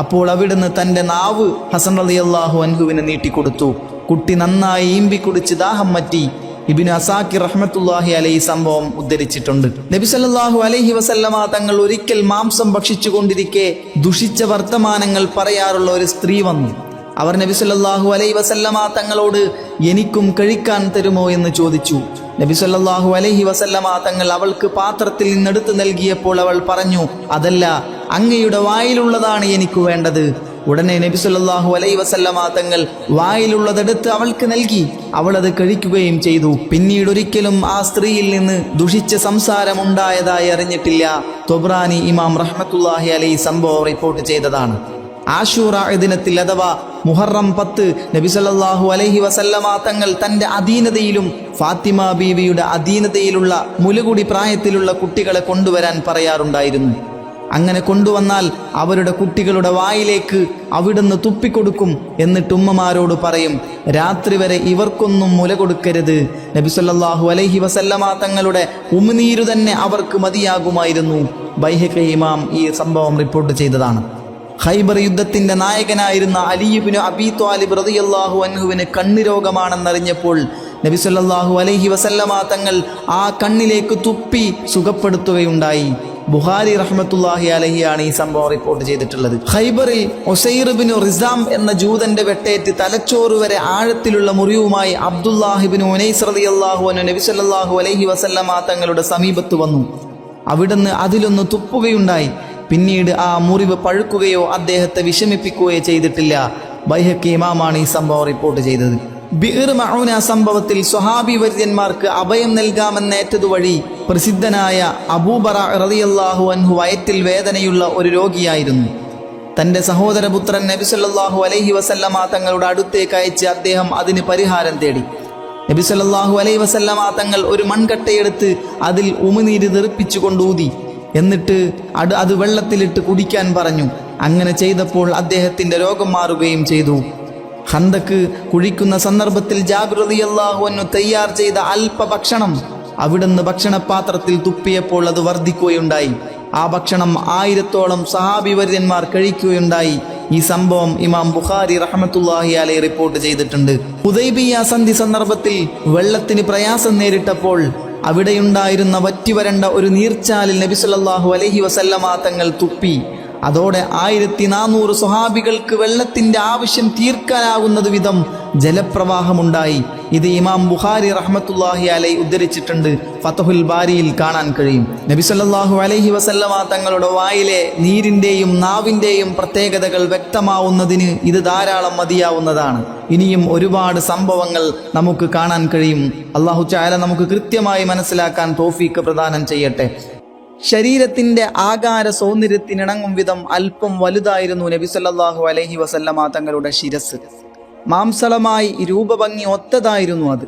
Speaker 1: അപ്പോൾ അവിടുന്ന് തന്റെ നാവ് ഹസൻ റളിയല്ലാഹു അൻഹുവിന് നീട്ടിക്കൊടുത്തു. കുട്ടി നന്നായി ഈമ്പി കുടിച്ച് ദാഹം മറ്റി. ഇബ്നു അസാക്കിർ റഹ്മത്തുള്ളാഹി അലൈഹി സംഭവം ഉദ്ധരിച്ചിട്ടുണ്ട്. നബി സല്ലല്ലാഹു അലൈഹി വസല്ലമ തങ്ങൾ ഒരിക്കൽ മാംസം ഭക്ഷിച്ചു കൊണ്ടിരിക്കെ ദുഷിച്ച വർത്തമാനങ്ങൾ പറയാറുള്ള ഒരു സ്ത്രീ വന്നു. അവർ നബി സല്ലല്ലാഹു അലൈഹി വസല്ലമ തങ്ങളോട് എനിക്കും കഴിക്കാൻ തരുമോ എന്ന് ചോദിച്ചു. നബി സല്ലല്ലാഹു അലൈഹി വസല്ലമ തങ്ങൾ അവൾക്ക് പാത്രത്തിൽ നിന്നെടുത്ത് നൽകിയപ്പോൾ അവൾ പറഞ്ഞു, അതല്ല, അങ്ങയുടെ വായിലുള്ളതാണ് എനിക്ക് വേണ്ടത്. ഉടനെ നബി സല്ലല്ലാഹു അലൈഹി വസല്ലമ തങ്ങൾ വായിലുള്ളതെടുത്ത് അവൾക്ക് നൽകി. അവൾ അത് കഴിക്കുകയും ചെയ്തു. പിന്നീട് ഒരിക്കലും ആ സ്ത്രീയിൽ നിന്ന് ദുഷിച്ച സംസാരമുണ്ടായതായി അറിഞ്ഞിട്ടില്ല. തൊബ്രാനി ഇമാം റഹ്മത്തുള്ളാഹി അലൈഹി സംഭവം റിപ്പോർട്ട് ചെയ്തതാണ്. ആശൂറ ദിനത്തിൽ അഥവാ മുഹറം 10 നബി സല്ലല്ലാഹു അലൈഹി വസല്ലമ തങ്ങൾ തന്റെ അധീനതയിലും ഫാത്തിമ ബീവിയുടെ അധീനതയിലുള്ള മുലകുടി പ്രായത്തിലുള്ള കുട്ടികളെ കൊണ്ടുവരാൻ പറയാറുണ്ടായിരുന്നു. അങ്ങനെ കൊണ്ടുവന്നാൽ അവരുടെ കുട്ടികളുടെ വായിലേക്ക് അവിടുന്ന് തുപ്പിക്കൊടുക്കും. എന്നിട്ട് ഉമ്മമാരോട് പറയും, രാത്രി വരെ ഇവർക്കൊന്നും മുല കൊടുക്കരുത്. നബി സല്ലല്ലാഹു അലൈഹി വസല്ലമ തങ്ങളുടെ ഉമിനീരു തന്നെ അവർക്ക് മതിയാകുമായിരുന്നു. ബൈഹഖി ഇമാം ഈ സംഭവം റിപ്പോർട്ട് ചെയ്തതാണ്. ഖൈബർ യുദ്ധത്തിന്റെ നായകനായിരുന്ന അലി ഇബ്നു അബീ ത്വാലിബ് റളിയല്ലാഹു അൻഹുവിന് കണ്ണിരോഗമാണെന്നറിഞ്ഞപ്പോൾ നബി സല്ലല്ലാഹു അലൈഹി വസല്ലമ തങ്ങൾ ആ കണ്ണിലേക്ക് തുപ്പി സുഖപ്പെടുത്തുകയുണ്ടായി. ബുഖാരി റഹ്മത്തുള്ളാഹി അലൈഹിയാണ് ഈ സംഭവം റിപ്പോർട്ട് ചെയ്തിട്ടുള്ളത്. ഖൈബറിൽ ഉസൈർ ഇബ്നു റിസാം എന്ന ജൂതന്റെ വെട്ടേറ്റ് തലച്ചോറ് വരെ ആഴത്തിലുള്ള മുറിവുമായി അബ്ദുല്ലാഹ് ഇബ്നു ഉനൈസ് റളിയല്ലാഹു അൻഹു നബി സല്ലല്ലാഹു അലൈഹി വസല്ലമ തങ്ങളുടെ സമീപത്ത് വന്നു. അവിടുന്ന് അതിലൊന്ന് തുപ്പുകയുണ്ടായി. പിന്നീട് ആ മുറിവ് പഴുക്കുകയോ അദ്ദേഹത്തെ വിഷമിപ്പിക്കുകയോ ചെയ്തിട്ടില്ല. ബൈഹഖി ഇമാമാണ് ഈ സംഭവം റിപ്പോർട്ട് ചെയ്തത്. ബിർ മഊന സംഭവത്തിൽ സ്വഹാബി വര്യന്മാർക്ക് അഭയം നൽകാമെന്നേറ്റതുവഴി പ്രസിദ്ധനായ അബൂബറ റളിയല്ലാഹു അൻഹു വയറ്റിൽ വേദനയുള്ള ഒരു രോഗിയായിരുന്നു. തന്റെ സഹോദരപുത്രൻ നബി സല്ലല്ലാഹു അലൈഹി വസല്ലമ തങ്ങളുടെ അടുത്തേക്ക് അയച്ച് അദ്ദേഹം അതിന് പരിഹാരം തേടി. നബി സല്ലല്ലാഹു അലൈഹി വസല്ലമ തങ്ങൾ ഒരു മൺകട്ടയെടുത്ത് അതിൽ ഉമിനീര് തെറിപ്പിച്ചു കൊണ്ടൂതി. എന്നിട്ട് അത് വെള്ളത്തിലിട്ട് കുടിക്കാൻ പറഞ്ഞു. അങ്ങനെ ചെയ്തപ്പോൾ അദ്ദേഹത്തിന്റെ രോഗം മാറുകയും ചെയ്തു. ഖന്തക്ക് കുഴിക്കുന്ന സന്ദർഭത്തിൽ ജാബിർ റളിയല്ലാഹു അൻഹു തയ്യാർ ചെയ്ത അല്പ ഭക്ഷണം അവിടുന്ന് ഭക്ഷണപാത്രത്തിൽ തുപ്പിയപ്പോൾ അത് വർദ്ധിക്കുകയുണ്ടായി. ആ ഭക്ഷണം 1000-ഓളം സഹാബി വര്യന്മാർ കഴിക്കുകയുണ്ടായി. ഈ സംഭവം ഇമാം ബുഖാരി റഹ്മത്തുള്ളാഹി അലൈഹി റിപ്പോർട്ട് ചെയ്തിട്ടുണ്ട്. ഹുദൈബിയ സന്ധി സന്ദർഭത്തിൽ വെള്ളത്തിന് പ്രയാസം നേരിട്ടപ്പോൾ അവിടെയുണ്ടായിരുന്ന വറ്റിവരണ്ട ഒരു നീർച്ചാലിൽ നബി സല്ലല്ലാഹു അലൈഹി വസല്ലമ തങ്ങൾ തുപ്പി. അതോടെ 1400 സ്വഹാബികൾക്ക് വെള്ളത്തിന്റെ ആവശ്യം തീർക്കാനാകുന്നത് വിധം ജലപ്രവാഹമുണ്ടായി. ഇത് ഇമാം ബുഖാരി റഹ്മത്തുള്ളാഹി അലൈഹി ഉദ്ധരിച്ചിട്ടുണ്ട്. ഫതഹുൽ ബാരിയിൽ കാണാൻ കഴിയും. നബി സല്ലല്ലാഹു അലൈഹി വസല്ലമ തങ്ങളുടെ വായിലെ നീരിന്റെയും നാവിന്റെയും പ്രത്യേകതകൾ വ്യക്തമാവുന്നതിന് ഇത് ധാരാളം മതിയാവുന്നതാണ്. ഇനിയും ഒരുപാട് സംഭവങ്ങൾ നമുക്ക് കാണാൻ കഴിയും. അല്ലാഹു തആല നമുക്ക് കൃത്യമായി മനസ്സിലാക്കാൻ തൗഫീഖ് പ്രദാനം ചെയ്യട്ടെ. ശരീരത്തിന്റെ ആകാര സൗന്ദര്യത്തിനിണങ്ങും വിധം അല്പം വലുതായിരുന്നു നബി സല്ലല്ലാഹു അലൈഹി വസല്ലമ തങ്ങളുടെ ശിരസ്. മാംസളമായി രൂപഭംഗി ഒത്തതായിരുന്നു അത്.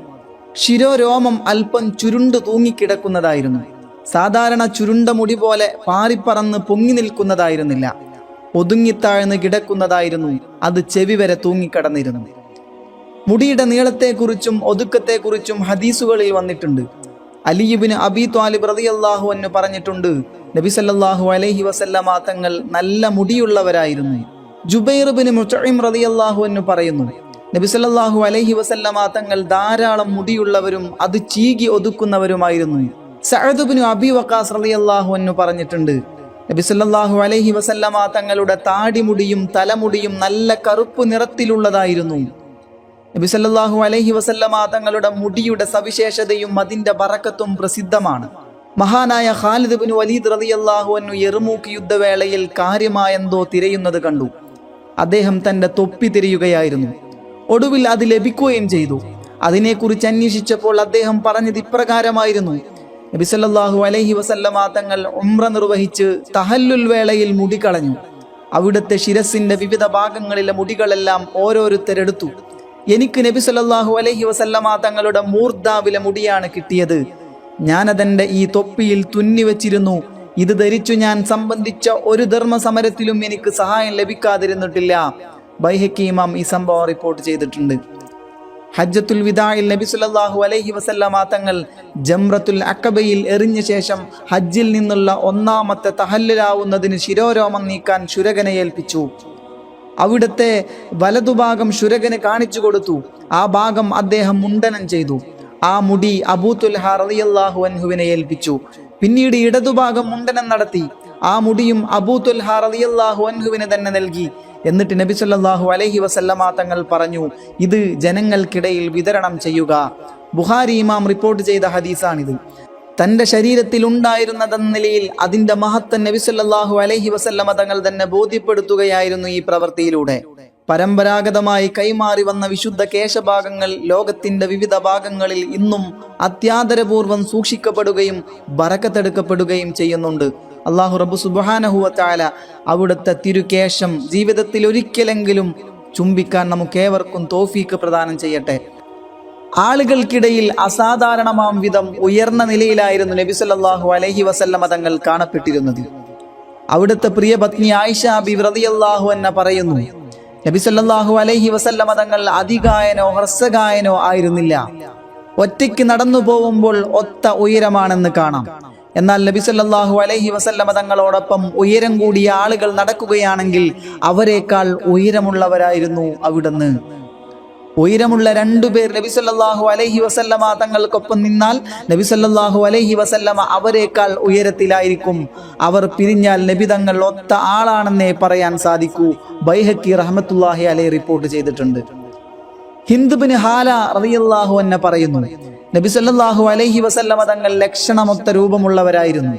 Speaker 1: ശിരോരോമം അല്പം ചുരുണ്ടു തൂങ്ങിക്കിടക്കുന്നതായിരുന്നു. സാധാരണ ചുരുണ്ട മുടി പോലെ പാറിപ്പറന്ന് പൊങ്ങി നിൽക്കുന്നതായിരുന്നില്ല. ഒതുങ്ങിത്താഴ്ന്ന് കിടക്കുന്നതായിരുന്നു. അത് ചെവി വരെ തൂങ്ങിക്കടന്നിരുന്നു. മുടിയുടെ നീളത്തെക്കുറിച്ചും ഒതുക്കത്തെക്കുറിച്ചും ഹദീസുകളിൽ വന്നിട്ടുണ്ട്. അലി ഇബ്നു അബീ ത്വാലിബ് റളിയല്ലാഹു അൻഹു പറഞ്ഞിട്ടുണ്ട്, നബി സല്ലല്ലാഹു അലൈഹി വസല്ലമ തങ്ങൾ നല്ല മുടിയുള്ളവരായിരുന്നു. ജുബൈർ ഇബ്നു മുത്ഇം റളിയല്ലാഹു അൻഹു പറയുന്നു, നബി സല്ലല്ലാഹു അലൈഹി വസല്ലമ തങ്ങൾ ധാരാളം മുടിയുള്ളവരും അത് ചീകി ഒതുക്കുന്നവരുമായിരുന്നു. സഅദ് ഇബ്നു അബി വഖാസ് റളിയല്ലാഹു അൻഹു പറഞ്ഞിട്ടുണ്ട്, നബി സല്ലല്ലാഹു അലൈഹി വസല്ലമ തങ്ങളുടെ താടിമുടിയും തലമുടിയും നല്ല കറുപ്പ് നിറത്തിലുള്ളതായിരുന്നു. നബി സല്ലല്ലാഹു അലൈഹി വസല്ലമ തങ്ങളുടെ മുടിയുടെ സവിശേഷതയും അതിന്റെ ബറക്കത്തും പ്രസിദ്ധമാണ്. മഹാനായ ഖാലിദ് ഇബ്നു വലീദ് റളിയല്ലാഹു അൻഹു യർമൂക്ക് യുദ്ധവേളയിൽ കാര്യമായെന്തോ തിരയുന്നത് കണ്ടു. അദ്ദേഹം തന്റെ തൊപ്പി തിരയുകയായിരുന്നു. ഒടുവിൽ അത് ലഭിക്കുകയും ചെയ്തു. അതിനെക്കുറിച്ച് അന്വേഷിച്ചപ്പോൾ അദ്ദേഹം പറഞ്ഞത് ഇപ്രകാരമായിരുന്നു: നബി സല്ലല്ലാഹു അലൈഹി വസല്ലമ തങ്ങൾ ഉംറ നിർവഹിച്ച് തഹല്ലുൽ വേളയിൽ മുടി കളഞ്ഞു. അവിടുത്തെ ശിരസിന്റെ വിവിധ ഭാഗങ്ങളിലെ മുടികളെല്ലാം ഓരോരുത്തരെടുത്തു. എനിക്ക് നബി സല്ലല്ലാഹു അലൈഹി വസല്ലമ തങ്ങളുടെ മൂർധാവിലെ മുടിയാണ് കിട്ടിയത്. ഞാനതെന്റെ ഈ തൊപ്പിയിൽ തുന്നിവെച്ചിരുന്നു. ഇത് ധരിച്ചു ഞാൻ സംബന്ധിച്ച ഒരു ധർമ്മസമരത്തിലും എനിക്ക് സഹായം ലഭിക്കാതിരുന്നിട്ടില്ല. ബൈഹഖി ഇമാം ഈ സംഭവം റിപ്പോർട്ട് ചെയ്തിട്ടുണ്ട്. ഹജ്ജത്തുൽ വിദാഇൽ നബി സല്ലല്ലാഹു അലൈഹി വസല്ലമ തങ്ങൾ ജംറത്തുൽ അഖബയിൽ എറിഞ്ഞ ശേഷം ഹജ്ജിൽ നിന്നുള്ള ഒന്നാമത്തെ തഹല്ലുലാവുന്നതിന് ശിരോരോമം നീക്കാൻ ശുരകനെ ഏൽപ്പിച്ചു. അവിടുത്തെ വലതുഭാഗം ശുരകന് കാണിച്ചു കൊടുത്തു. ആ ഭാഗം അദ്ദേഹം മുണ്ടനം ചെയ്തു. ആ മുടി അബൂ തുൽഹ റളിയല്ലാഹു അൻഹുവിനെ ഏൽപ്പിച്ചു. പിന്നീട് ഇടതുഭാഗം മുണ്ടനം നടത്തി. ആ മുടിയും അബൂ തുൽഹ റളിയല്ലാഹു അൻഹുവിന് തന്നെ നൽകി. എന്നിട്ട് നബി സല്ലല്ലാഹു അലൈഹി വസല്ലമ തങ്ങൾ പറഞ്ഞു, ഇത് ജനങ്ങൾക്കിടയിൽ വിതരണം ചെയ്യുക. ബുഖാരി ഇമാം റിപ്പോർട്ട് ചെയ്ത ഹദീസാണിത്. തന്റെ ശരീരത്തിൽ ഉണ്ടായിരുന്നതെന്ന നിലയിൽ അതിന്റെ മഹത്വം നബി സല്ലല്ലാഹു അലൈഹി വസല്ലമ തങ്ങൾ തന്നെ ബോധ്യപ്പെടുത്തുകയായിരുന്നു ഈ പ്രവൃത്തിയിലൂടെ. പരമ്പരാഗതമായി കൈമാറി വന്ന വിശുദ്ധ കേശഭാഗങ്ങൾ ലോകത്തിന്റെ വിവിധ ഭാഗങ്ങളിൽ ഇന്നും അത്യാദരപൂർവ്വം സൂക്ഷിക്കപ്പെടുകയും ബറക്കത്തെടുക്കപ്പെടുകയും ചെയ്യുന്നുണ്ട്. അല്ലാഹു റബ്ബു സുബ്ഹാനഹു വ തആല അവിടുത്തെ തിരുകേശം ജീവിതത്തിൽ ഒരിക്കലെങ്കിലും ചുംബിക്കാൻ നമുക്കേവർക്കും തൗഫീക്ക് പ്രദാനം ചെയ്യട്ടെ. ആളുകൾക്കിടയിൽ അസാധാരണമാം വിധം ഉയർന്ന നിലയിലായിരുന്നു നബി സല്ലല്ലാഹു അലൈഹി വസല്ലമ തങ്ങൾ കാണപ്പെട്ടിരുന്നത്. അവിടുത്തെ പ്രിയ പത്നി ആയിഷ ബിബി റളിയല്ലാഹു അൻഹ പറയുന്നു, നബി സല്ലല്ലാഹു അലൈഹി വസല്ലമ തങ്ങൾ അതികായനോ ഹ്രസ്വകായനോ ആയിരുന്നില്ല. ഒറ്റയ്ക്ക് നടന്നു പോകുമ്പോൾ ഒത്ത ഉയരമാണെന്ന് കാണാം. എന്നാൽ നബി സല്ലല്ലാഹു അലൈഹി വസല്ലമ തങ്ങളോടൊപ്പം ഉയരം കൂടിയ ആളുകൾ നടക്കുകയാണെങ്കിൽ അവരെക്കാൾ ഉയരമുള്ളവരായിരുന്നു അവിടുന്ന്. ഉയരമുള്ള രണ്ടുപേർ നബി സല്ലല്ലാഹു അലൈഹി വസല്ലമ തങ്ങൾക്കൊപ്പം നിന്നാൽ നബി സല്ലല്ലാഹു അലൈഹി വസല്ലമ അവരെക്കാൾ ഉയരത്തിലായിരിക്കും. അവർ പിരിഞ്ഞാൽ നബി തങ്ങൾ ഒത്ത ആളാണെന്നേ പറയാൻ സാധിക്കൂ. ബൈഹഖി റഹ്മത്തുള്ളാഹി അലൈഹി റിപ്പോർട്ട് ചെയ്തിട്ടുണ്ട്. ഹിന്ദ് ബിൻ ഹാല റളിയല്ലാഹു അൻഹ പറയുന്നു, നബി സല്ലല്ലാഹു അലൈഹി വസല്ലമ തങ്ങൾ ലക്ഷണമൊത്ത രൂപമുള്ളവരായിരുന്നു.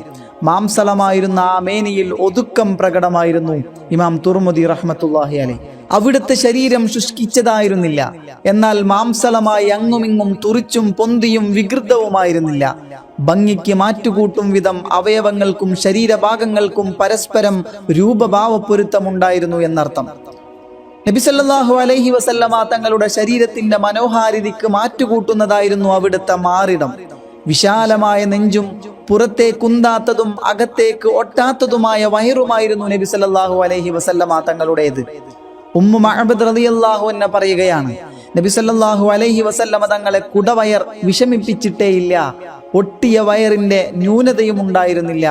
Speaker 1: മാംസളമായിരുന്ന ആ മേനിയിൽ ഒതുക്കം പ്രകടമായിരുന്നു. ഇമാം തുർമുദി റഹ്മത്തുള്ളാഹി അലൈഹി അവിടുത്തെ ശരീരം ശുഷ്കിച്ചതായിരുന്നില്ല. എന്നാൽ മാംസളമായി അങ്ങുമിങ്ങും തുറിച്ചും പൊന്തിയും വികൃതവുമായിരുന്നില്ല. ഭംഗിക്ക് മാറ്റുകൂട്ടും വിധം അവയവങ്ങൾക്കും ശരീരഭാഗങ്ങൾക്കും പരസ്പരം രൂപഭാവപ്പൊരുത്തമുണ്ടായിരുന്നു എന്നർത്ഥം. നബി സല്ലല്ലാഹു അലൈഹി വസല്ലമ തങ്ങളുടെ ശരീരത്തിന്റെ മനോഹാരിതയ്ക്ക് മാറ്റുകൂട്ടുന്നതായിരുന്നു അവിടുത്തെ മാറിടം. വിശാലമായ നെഞ്ചും പുറത്തേക്കുന്താത്തതും അകത്തേക്ക് ഒട്ടാത്തതുമായ വയറുമായിരുന്നു നബി സല്ലല്ലാഹു അലൈഹി വസല്ലമ തങ്ങളുടേത്. ഉമ്മു മഅബദ് റളിയല്ലാഹു അൻഹ പറയുകയാണ്, നബി സല്ലല്ലാഹു അലൈഹി വസല്ലമ തങ്ങളെ കുടവയർ വിഷമിപ്പിച്ചിട്ടേയില്ല. ഒട്ടിയ വയറിന്റെ ന്യൂനതയും ഉണ്ടായിരുന്നില്ല.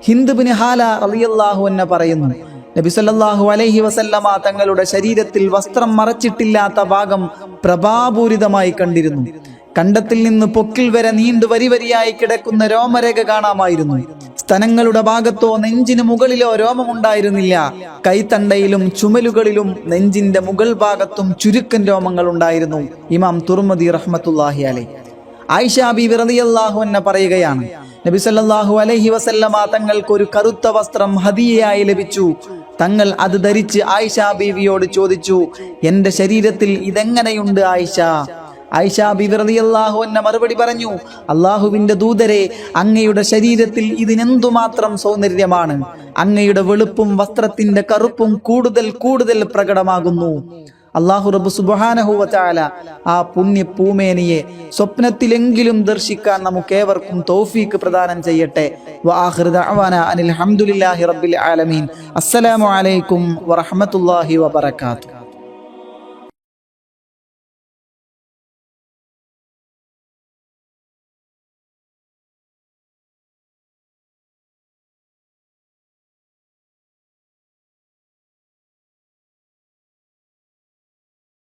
Speaker 1: ഹിന്ദ് ബിൻ ഹാല റളിയല്ലാഹു അൻഹ പറയുന്നു, നബി സല്ലല്ലാഹു അലൈഹി വസല്ലമ തങ്ങളുടെ ശരീരത്തിൽ വസ്ത്രം മറച്ചിട്ടില്ലാത്ത ഭാഗം പ്രഭാപൂരിതമായി കണ്ടിരുന്നു. കണ്ടത്തിൽ നിന്ന് പൊക്കിൽ വരെ നീണ്ടു വരിവരിയായി കിടക്കുന്ന രോമരേഖ കാണാമായിരുന്നു. സ്തനങ്ങളുടെ ഭാഗത്തോ നെഞ്ചിന് മുകളിലോ രോമമുണ്ടായിരുന്നില്ല. കൈത്തണ്ടയിലും ചുമലുകളിലും നെഞ്ചിന്റെ മുകൾ ഭാഗത്തും ചുരുക്കൻ രോമങ്ങൾ ഉണ്ടായിരുന്നു. ഇമാം തുർമുദി റഹ്മത്തുള്ളാഹി അലൈഹി. ആയിഷ ബിബി റളിയല്ലാഹു അൻഹ പറയുകയാണ്, നബി സല്ലല്ലാഹു അലൈഹി വസല്ലമ തങ്ങൾക്ക് ഒരു കറുത്ത വസ്ത്രം ഹദിയയായി ലഭിച്ചു. തങ്ങൾ അത് ധരിച്ച് ആയിഷ ബീവിയോട് ചോദിച്ചു, എന്റെ ശരീരത്തിൽ ഇതെങ്ങനെയുണ്ട് ആയിഷ? ആയിഷ ബിബി റളിയല്ലാഹു അൻഹ മറുപടി പറഞ്ഞു, അല്ലാഹുവിന്റെ ദൂതരെ, അങ്ങയുടെ ശരീരത്തിൽ ഇതിനെന്തുമാത്രം സൗന്ദര്യമാണ്. അങ്ങയുടെ വെളുപ്പും വസ്ത്രത്തിന്റെ കറുപ്പും കൂടുതൽ കൂടുതൽ പ്രകടമാകുന്നു. അല്ലാഹു റബ്ബ് സുബ്ഹാനഹു വ തആല ആ പുണ്യ പൂമേനിയെ സ്വപ്നത്തിലെങ്കിലും ദർശിക്കാൻ നമുക്കേവർക്കും തൗഫീക്ക് പ്രദാനം ചെയ്യട്ടെ. വആഖിറു ദഅവാന അനിൽ ഹംദുലില്ലാഹി റബ്ബിൽ ആലമീൻ. അസ്സലാമു അലൈക്കും വറഹ്മത്തുള്ളാഹി വബറകാതുഹു.